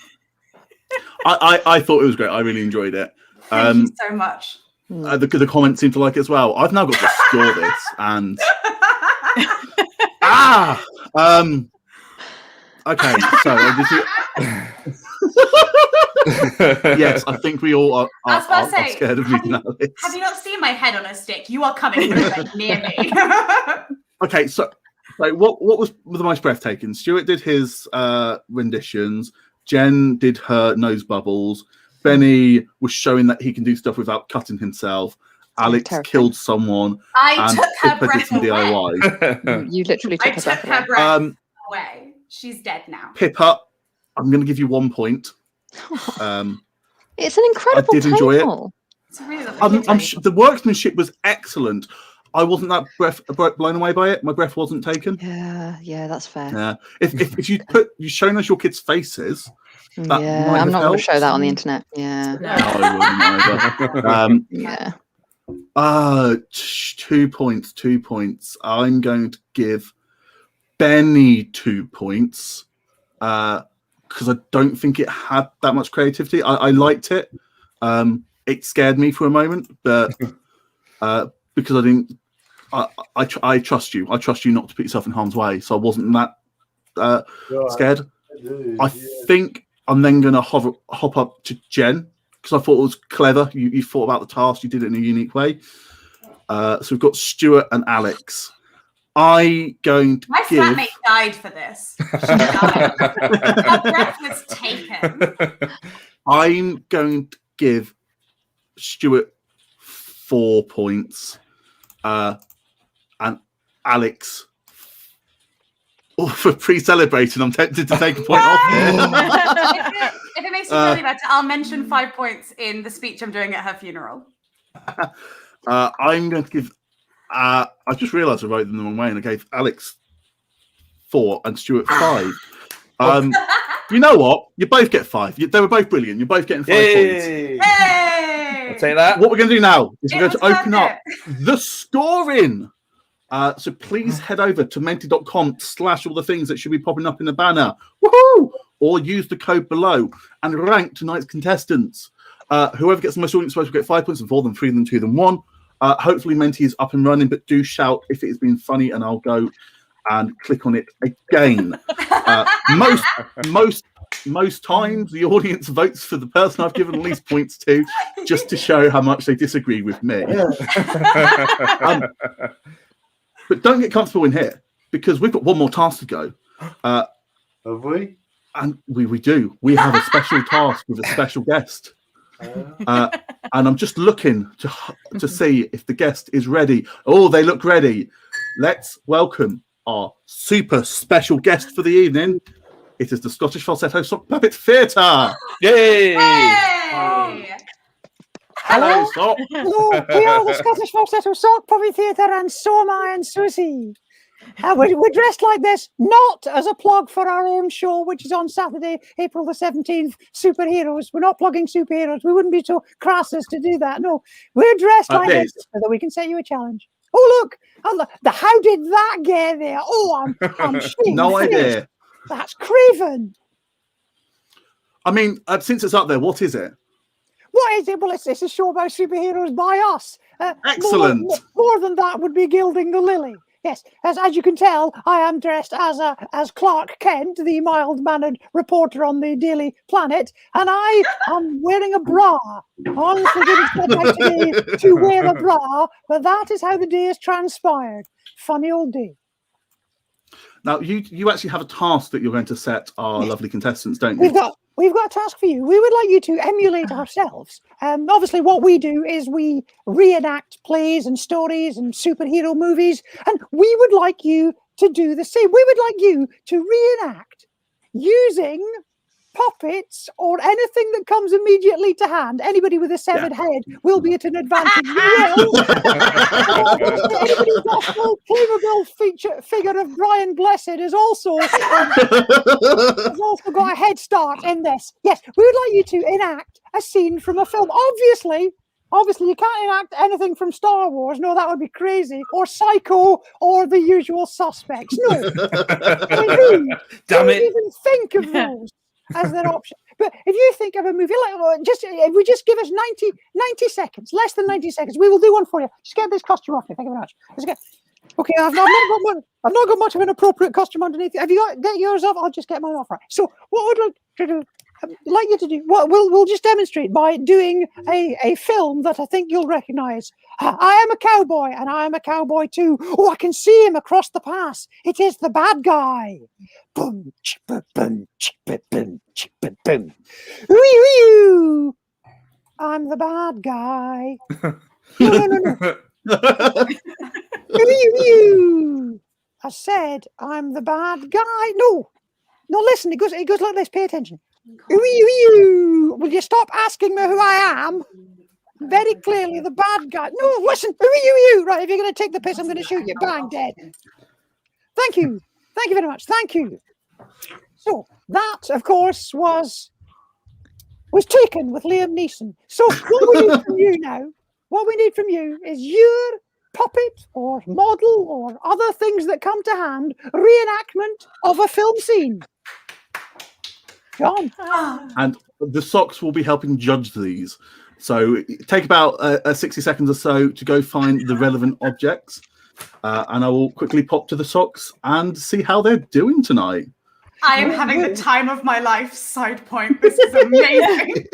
I thought it was great. I really enjoyed it. Thank you so much. The comments seem to like it as well. I've now got to score this, and okay. So yes, I think we all are scared of me now. Have you not seen my head on a stick? You are coming near me. Okay, so what was the most breathtaking? Stuart did his renditions. Jen did her nose bubbles. Benny was showing that he can do stuff without cutting himself. Alex killed someone. I took her breath away. DIY. You literally took her breath away. She's dead now. Pippa, I'm going to give you 1 point. It's an incredible I did enjoy it. It's really lovely. The workmanship was excellent. I wasn't that blown away by it. My breath wasn't taken. Yeah, that's fair. Yeah, if you've shown us your kids' faces, I'm not going to show that on the internet. Yeah, no, I wouldn't either. Yeah. 2 points. 2 points. I'm going to give Benny 2 points because I don't think it had that much creativity. I liked it. It scared me for a moment, but because I didn't. I trust you. I trust you not to put yourself in harm's way. So I wasn't that scared. I think I'm then going to hop up to Jen because I thought it was clever. You thought about the task. You did it in a unique way. So we've got Stuart and Alex. My flatmate died for this. She died. Her breath was taken. I'm going to give Stuart 4 points. And Alex, for pre-celebrating, I'm tempted to take a point off here. If it makes you feel any better, I'll mention 5 points in the speech I'm doing at her funeral. I'm going to give. I just realised I wrote them the wrong way, and I gave Alex 4 and Stuart 5. You know what? You both get 5. They were both brilliant. You're both getting 5 points. Hey! I'll take that. What we're going to do now is we're going to open up the scoring. So please head over to menti.com/all the things that should be popping up in the banner. Woohoo! Or use the code below and rank tonight's contestants. Whoever gets the most audience votes will get 5 points, and 4 than 3 than 2 than 1. Hopefully Menti is up and running, but do shout if it has been funny and I'll go and click on it again. Most times the audience votes for the person I've given the least points to, just to show how much they disagree with me. But don't get comfortable in here because we've got one more task to go. Have we? And we do. We have a special task with a special guest. And I'm just looking to see if the guest is ready. Oh, they look ready. Let's welcome our super special guest for the evening. It is the Scottish Falsetto Sock Puppet Theatre. Yay! Hey! Hello, Sock. Hello, we are the Scottish Falsetto Sock Puppet Theatre, and so am I and Susie. We're dressed like this, not as a plug for our own show, which is on Saturday, April the 17th, Superheroes. We're not plugging superheroes. We wouldn't be so crass as to do that. No, we're dressed like this so that we can set you a challenge. Oh, look. How did that get there? Oh, I'm No idea. That's Craven. I mean, since it's up there, what is it? What is it? Well, it's a show about superheroes by us. Excellent. More than that would be Gilding the Lily. Yes, as you can tell, I am dressed as Clark Kent, the mild-mannered reporter on the Daily Planet, and I am wearing a bra. Honestly, didn't set out today to wear a bra, but that is how the day has transpired. Funny old day. Now, you actually have a task that you're going to set our lovely contestants, don't you? We've got a task for you. We would like you to emulate ourselves. Obviously, what we do is we reenact plays and stories and superhero movies, and we would like you to do the same. We would like you to reenact using puppets or anything that comes immediately to hand. Anybody with a severed head will be at an advantage. Anybody who's got a full Playmobil figure of Brian Blessed has also got a head start in this. Yes, we would like you to enact a scene from a film. Obviously, you can't enact anything from Star Wars. No, that would be crazy. Or Psycho, or The Usual Suspects. No. Damn it. Even think of those as their option. But if you think of a movie, if we just give us 90 seconds, less than 90 seconds, we will do one for you. Just get this costume off me. Thank you very much. Okay, I've not got much of an appropriate costume underneath. Have you get yours off? I'll just get mine off. Right. So what would like you to do? What we'll just demonstrate by doing a film that I think you'll recognise. I am a cowboy, and I am a cowboy too. Oh, I can see him across the pass. It is the bad guy. Boom, chippa, boom, chippa, boom, chippa, boom. Ooh, I'm the bad guy. No. I said I'm the bad guy. No, listen. It goes like this. Pay attention. Will you stop asking me who I am? Very clearly the bad guy. No, listen. Right, if you're going to take the piss, I'm going to shoot you. Bang, dead. Thank you very much. Thank you. So that, of course, was taken with Liam Neeson. So what we need from you now, is your puppet or model or other things that come to hand, reenactment of a film scene. John. And the socks will be helping judge these. So take about 60 seconds or so to go find the relevant objects. And I will quickly pop to the socks and see how they're doing tonight. I am having the time of my life. Side point. This is amazing.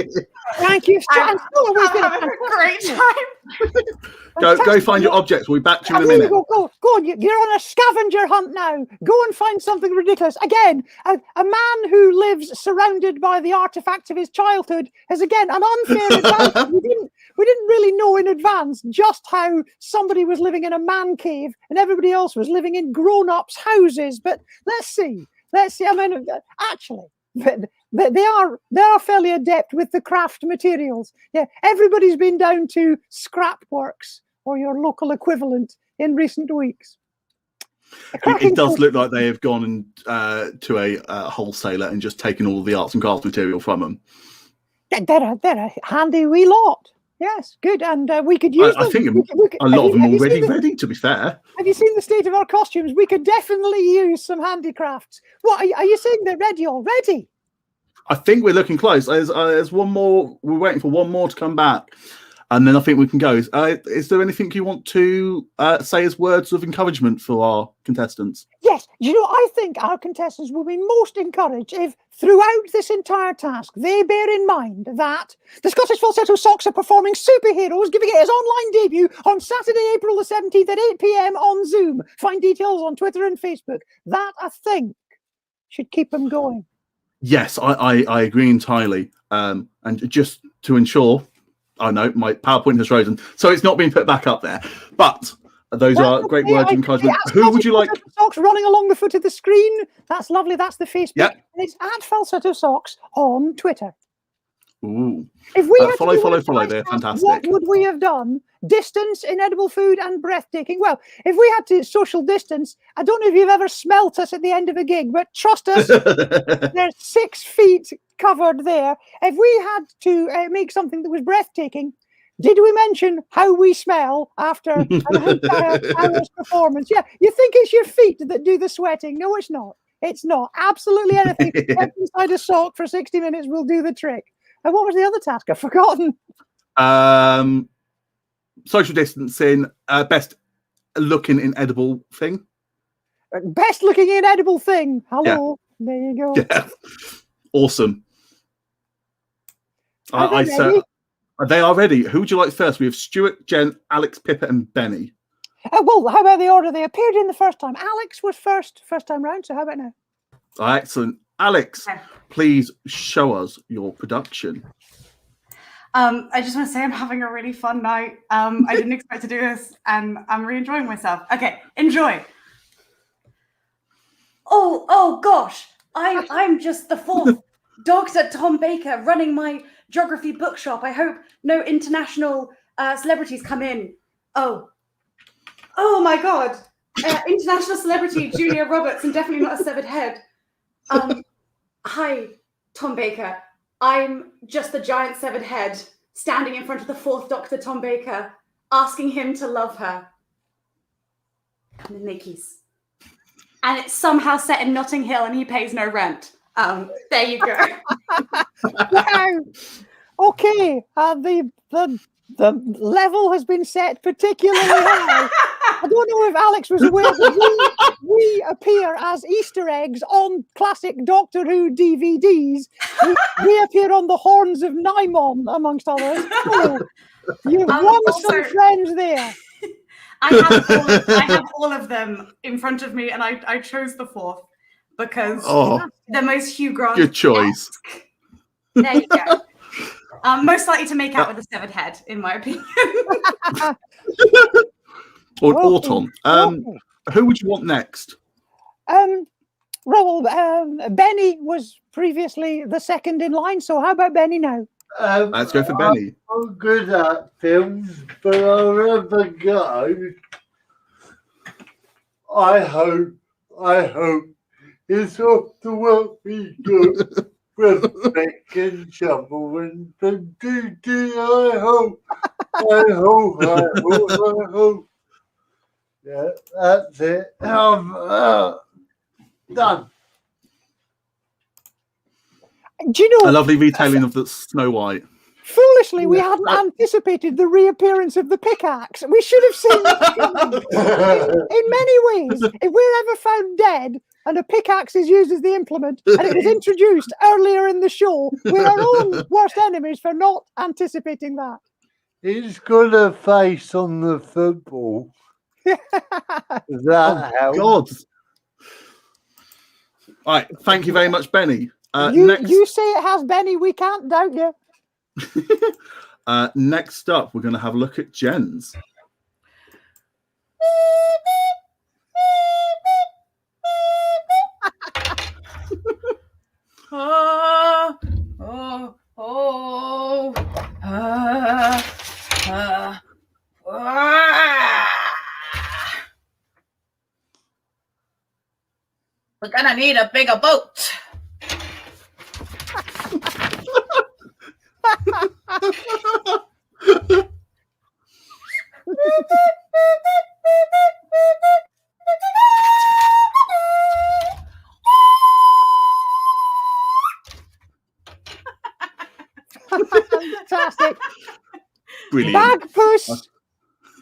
Thank you. I'm having a great time. Go find your objects. We'll be back to you in a minute. Go on. You're on a scavenger hunt now. Go and find something ridiculous. Again, a man who lives surrounded by the artifacts of his childhood is, again, an unfair advantage. We didn't really know in advance just how somebody was living in a man cave and everybody else was living in grown-ups' houses. But let's see. I mean, actually, they are fairly adept with the craft materials. Yeah, everybody's been down to Scrapworks or your local equivalent in recent weeks. It does look like they have gone to a wholesaler and just taken all the arts and crafts material from them. They're a handy wee lot. Yes, good, and we could use them. I think a lot of them already ready, to be fair. Have you seen the state of our costumes? We could definitely use some handicrafts. What, are you saying they're ready already? I think we're looking close. There's one more. We're waiting for one more to come back, and then I think we can go. Is there anything you want to say as words of encouragement for our contestants? Yes. I think our contestants will be most encouraged if, throughout this entire task, they bear in mind that the Scottish Falsetto Socks are performing Superheroes, giving it its online debut on Saturday, April the 17th at 8 p.m. on Zoom. Find details on Twitter and Facebook. That, I think, should keep them going. Yes, I agree entirely. And just to ensure, I know my PowerPoint has frozen, so it's not being put back up there. But those are great words of encouragement. Who would you like? Socks running along the foot of the screen. That's lovely. That's the Facebook. Yep. And it's at Falsetto Socks on Twitter. Ooh. If we had to follow, do follow, a follow prize there. tag, Fantastic. what would we have done? Distance, inedible food, and breathtaking. Well, if we had to social distance, I don't know if you've ever smelt us at the end of a gig, but trust us, there's 6 feet covered there. If we had to make something that was breathtaking, did we mention how we smell after an entire hour's performance? Yeah, you think it's your feet that do the sweating. No, it's not. It's not. Absolutely anything kept inside a sock for 60 minutes will do the trick. And what was the other task? I've forgotten. Social distancing, best looking inedible thing. Best looking inedible thing. Hello. Yeah. There you go. Yeah. Awesome. Are they ready? They are ready. Who would you like first? We have Stuart, Jen, Alex, Pippa, and Benny. Well, how about the order they appeared in the first time? Alex was first time round, so how about now? Excellent. Alex, please show us your production. I just want to say I'm having a really fun night. I didn't expect to do this, and I'm really enjoying myself. Okay, enjoy. Oh gosh, I'm just the 4th Dr. Tom Baker running my geography bookshop. I hope no international celebrities come in. Oh my God, international celebrity Julia Roberts, and definitely not a severed head. Hi, Tom Baker. I'm just the giant severed head standing in front of the 4th Dr. Tom Baker, asking him to love her. And then they kiss. And it's somehow set in Notting Hill and he pays no rent. There you go. Wow. Okay, the level has been set particularly high. I don't know if Alex was aware that we appear as Easter eggs on classic Doctor Who DVDs. We appear on the Horns of Nimon, amongst others. Oh, you've won some friends there. I have all of them in front of me, and I chose the 4th because the most Hugh Grant. Good choice. There you go. Most likely to make out with a severed head, in my opinion. Or Tom. Who would you want next? Well, Benny was previously the 2nd in line, so how about Benny now? Let's go for Benny. I'm good at films, but I'll never go. I hope it's off the work we do with pick and shovel and I hope. Yeah, that's it. Done. Do you know? A lovely retelling of the Snow White. Foolishly, we hadn't anticipated the reappearance of the pickaxe. We should have seen it in many ways. If we're ever found dead and a pickaxe is used as the implement, and it was introduced earlier in the show, we're our own worst enemies for not anticipating that. He's got a face on the football. That helps. God. All right, thank you very much, Benny. You say it has Benny, we can't doubt you. Next up, we're going to have a look at Jen's. We're gonna need a bigger boat. Fantastic. Brilliant. Bagpuss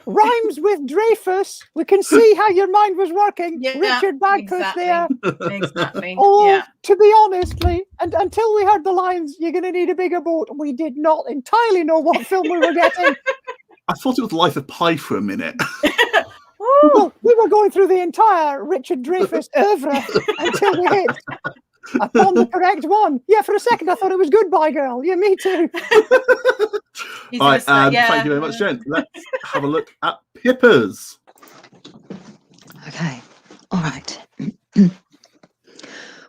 rhymes with Dreyfus. We can see how your mind was working. Yeah, Richard Bagpuss there. Exactly. Oh, Yeah. to be honestly, and until we heard the lines, you're going to need a bigger boat, we did not entirely know what film we were getting. I thought it was Life of Pi for a minute. Well, we were going through the entire Richard Dreyfus oeuvre until we hit upon the correct one. Yeah, for a second I thought it was Goodbye Girl. Yeah, me too. All right, thank you very much, Jen. Let's have a look at Pippa's. Okay. All right.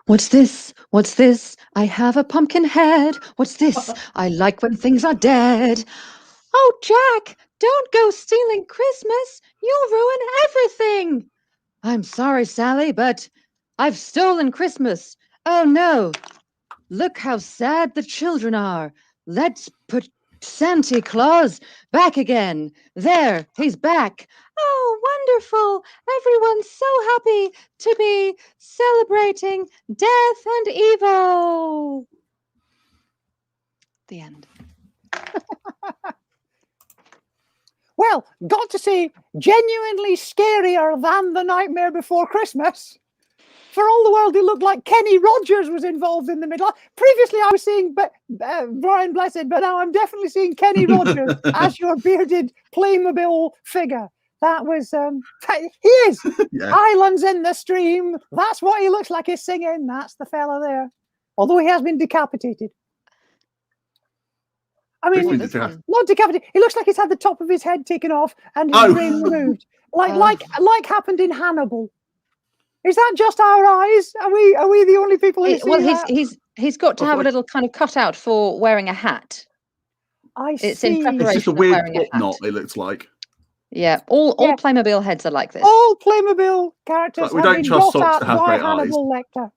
What's this? What's this? I have a pumpkin head. What's this? I like when things are dead. Oh, Jack, don't go stealing Christmas. You'll ruin everything. I'm sorry, Sally, but I've stolen Christmas. Oh, no. Look how sad the children are. Let's put Santa Claus back again. There, he's back. Oh, wonderful. Everyone's so happy to be celebrating death and evil. The end. Well, got to say, genuinely scarier than The Nightmare Before Christmas. For all the world, it looked like Kenny Rogers was involved in the middle. Previously, I was seeing Brian Blessed, but now I'm definitely seeing Kenny Rogers as your bearded Playmobil figure. That was, he is. Yeah. Islands in the Stream. That's what he looks like he's singing. That's the fella there. Although he has been decapitated. I mean, not decapitated. He looks like he's had the top of his head taken off and his brain removed. Like happened in Hannibal. Is that just our eyes? Are we the only people who see that? He's got to have a little kind of cutout for wearing a hat. It's in preparation. It's just a weird knot, it looks like. Yeah, all Playmobil heads are like this. All Playmobil characters we don't trust socks to have great Hannibal Lecter.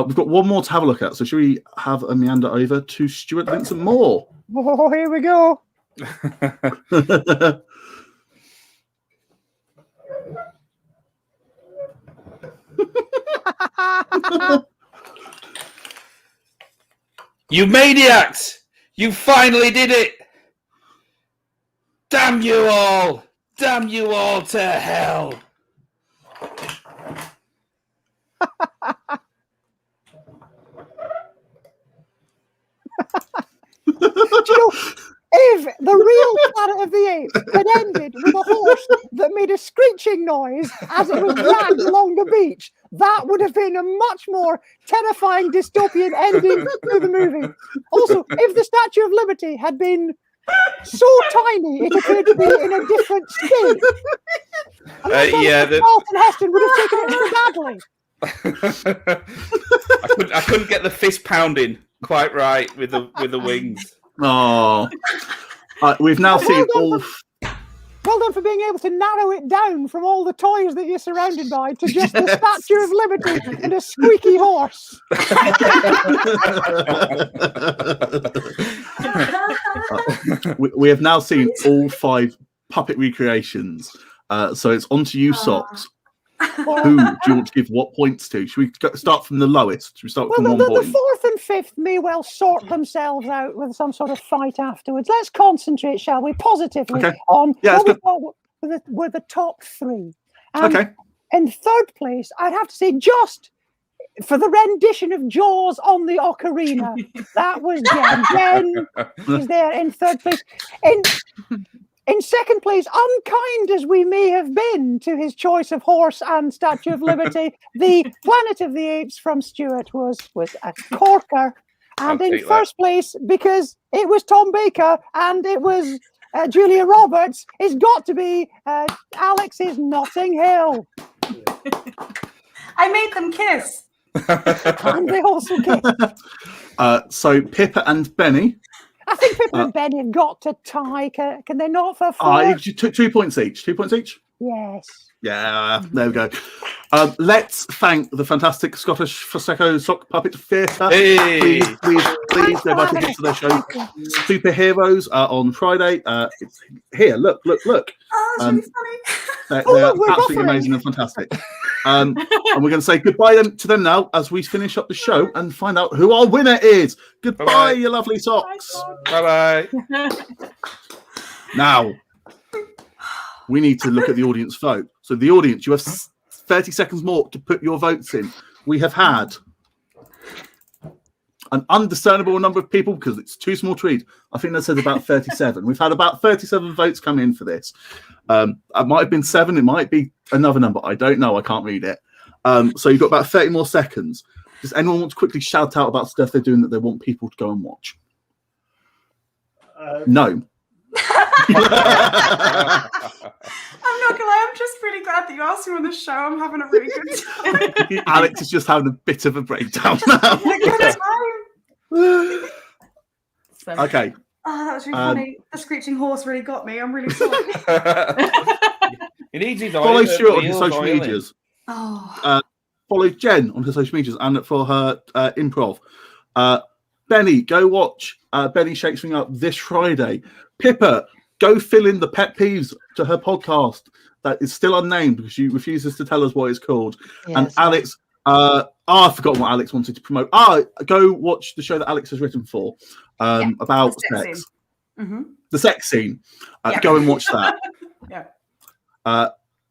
We've got one more to have a look at. So should we have a meander over to Stuart Vincent Moore? Oh, here we go. You maniacs! You finally did it! Damn you all! Damn you all to hell! Do you know, if the real Planet of the Apes had ended with a horse that made a screeching noise as it was dragged along the beach, that would have been a much more terrifying dystopian ending to the movie. Also, if the Statue of Liberty had been so tiny it appeared to be in a different state, Charlton Heston would have taken it so badly. I couldn't get the fist pounding quite right with the wings. Oh, we've now seen all. Well done for being able to narrow it down from all the toys that you're surrounded by to just the Statue of Liberty and a squeaky horse. We have now seen all 5 puppet recreations. So it's on to you, Socks. Who do you want to give what points to? Should we start from the lowest? Should we start from 1 point? The 4th and 5th may well sort themselves out with some sort of fight afterwards. Let's concentrate, shall we, positively on what were the top 3. In 3rd place, I'd have to say just for the rendition of Jaws on the ocarina. That was Jen. Jen is there in 3rd place. In 2nd place, unkind as we may have been to his choice of horse and Statue of Liberty, the Planet of the Apes from Stuart was a corker. And in 1st place, because it was Tom Baker and it was Julia Roberts, it's got to be Alex's Notting Hill. I made them kiss. And they also kissed. So Pippa and Benny. I think Pippa and Benny have got to tie. Can they not for 4? 2 points each. 2 points each? Yes. Yeah, there we go. Let's thank the fantastic Scottish Prosecco Sock Puppet Theatre. Hey. Please go back and get to their show. Superheroes on Friday. It's here, look. Oh, that's really funny. They're absolutely amazing and fantastic. And we're going to say goodbye to them now as we finish up the show and find out who our winner is. Goodbye, Bye-bye. You lovely socks. Bye-bye. Now, we need to look at the audience vote. So the audience, you have 30 seconds more to put your votes in. We have had an undiscernible number of people because it's too small to read. I think that says about 37. We've had about 37 votes come in for this. It might have been 7. It might be another number. I don't know. I can't read it. So you've got about 30 more seconds. Does anyone want to quickly shout out about stuff they're doing that they want people to go and watch? No. I'm not gonna lie, I'm just really glad that you asked me on the show. I'm having a really good time. Alex is just having a bit of a breakdown now. Having a good time. Okay. Oh, that was really funny. The screeching horse really got me. I'm really sorry. He needs his Follow oil, Stuart on his wheels social oiling. medias. Oh. Follow Jen on her social medias and for her improv. Benny, go watch Benny Shakes Things Up this Friday. Pippa, go fill in the pet peeves to her podcast that is still unnamed because she refuses to tell us what it's called. Yes, and Alex, I've forgotten what Alex wanted to promote. Go watch the show that Alex has written for about the sex sex. scene. Mm-hmm. The sex scene. Yeah. Go and watch that. Yeah.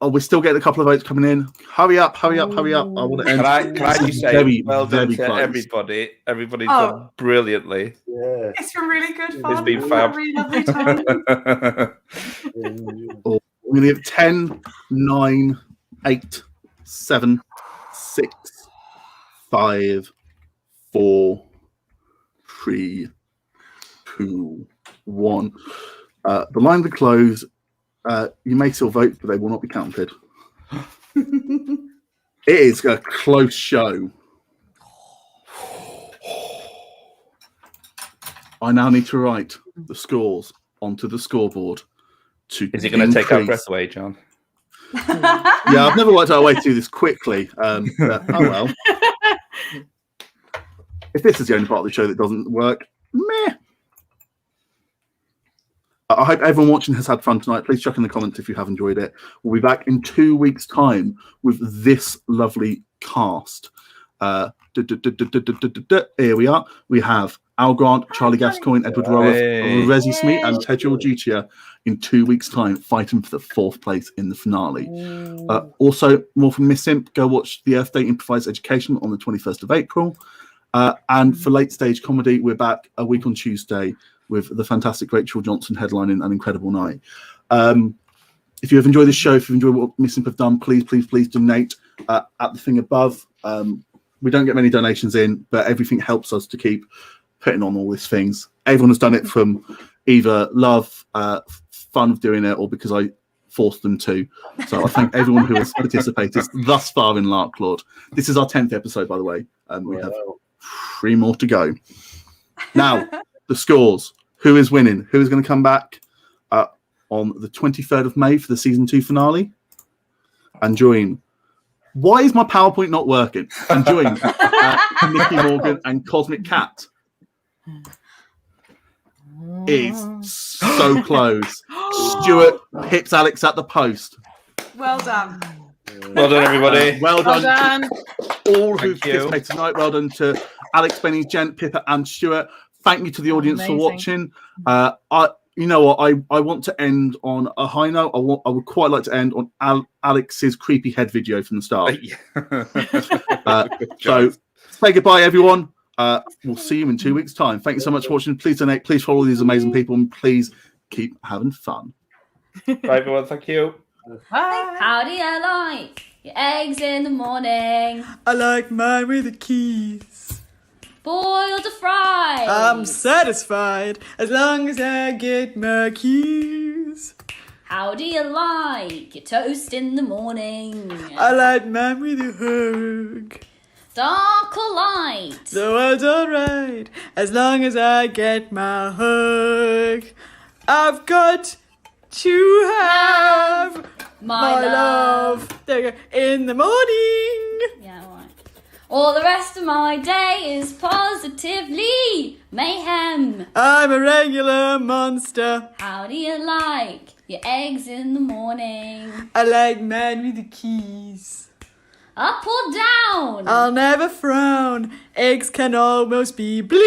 We're still getting a couple of votes coming in. Hurry up. I want to end. Can I just say, very, well done very to close. everybody. Everybody's done brilliantly. Yeah. It's been really good fun. It's been We've fab. had a really lovely time. We're going to give 10, 9, 8, 7, 6, 5, 4, 3, 2, 1. The line will close. You may still vote, but they will not be counted. It is a close show. I now need to write the scores onto the scoreboard. Is it going to take our breath away, John? Yeah, I've never worked out a way to do this quickly. But, oh well. If this is the only part of the show that doesn't work, meh. I hope everyone watching has had fun tonight. Please chuck in the comments if you have enjoyed it. We'll be back in 2 weeks' time with this lovely cast. Here we are. We have Al Grant, Charlie Gascoigne, Edward Roworth, Resi Smee, and Ted Giorgicia in 2 weeks' time, fighting for the 4th place in the finale. Also, more from Miss Imp, go watch the Earth Day Improvised Education on the 21st of April. And for late stage comedy, we're back a week on Tuesday with the fantastic Rachel Johnson headlining An Incredible Night. If you have enjoyed this show, if you've enjoyed what Miss Imp have done, please donate at the thing above. We don't get many donations in, but everything helps us to keep putting on all these things. Everyone has done it from either love, fun of doing it, or because I forced them to. So I thank everyone who has participated thus far in Larklord. This is our 10th episode, by the way. We have 3 more to go. Now, the scores. Who is winning? Who is going to come back on the 23rd of May for the season 2 finale? And join. Why is my PowerPoint not working? And join Nikki Morgan and Cosmic Cat. Is so close. Stuart hits Alex at the post. Well done. Well done, everybody. Well done. All who Thank you. participated tonight. Well done to Alex, Benny, Jen, Pippa, and Stuart. Thank you to the audience for watching. You know what? I want to end on a high note. I would quite like to end on Alex's creepy head video from the start. So say goodbye, everyone. We'll see you in 2 weeks' time. Thank you so much for watching. Please donate. Please follow these amazing people, and please keep having fun. Bye, everyone. Thank you. Bye. How do you like your eggs in the morning? I like mine with the keys. Boiled or fried? I'm satisfied as long as I get my keys. How do you like your toast in the morning? I like mine with a hug. Dark or light? The world's alright as long as I get my hug. I've got to have my love. There you go. In the morning. Yeah, alright. All the rest of my day is positively mayhem. I'm a regular monster. How do you like your eggs in the morning? I like mine with the keys. Up or down? I'll never frown. Eggs can almost be bleed.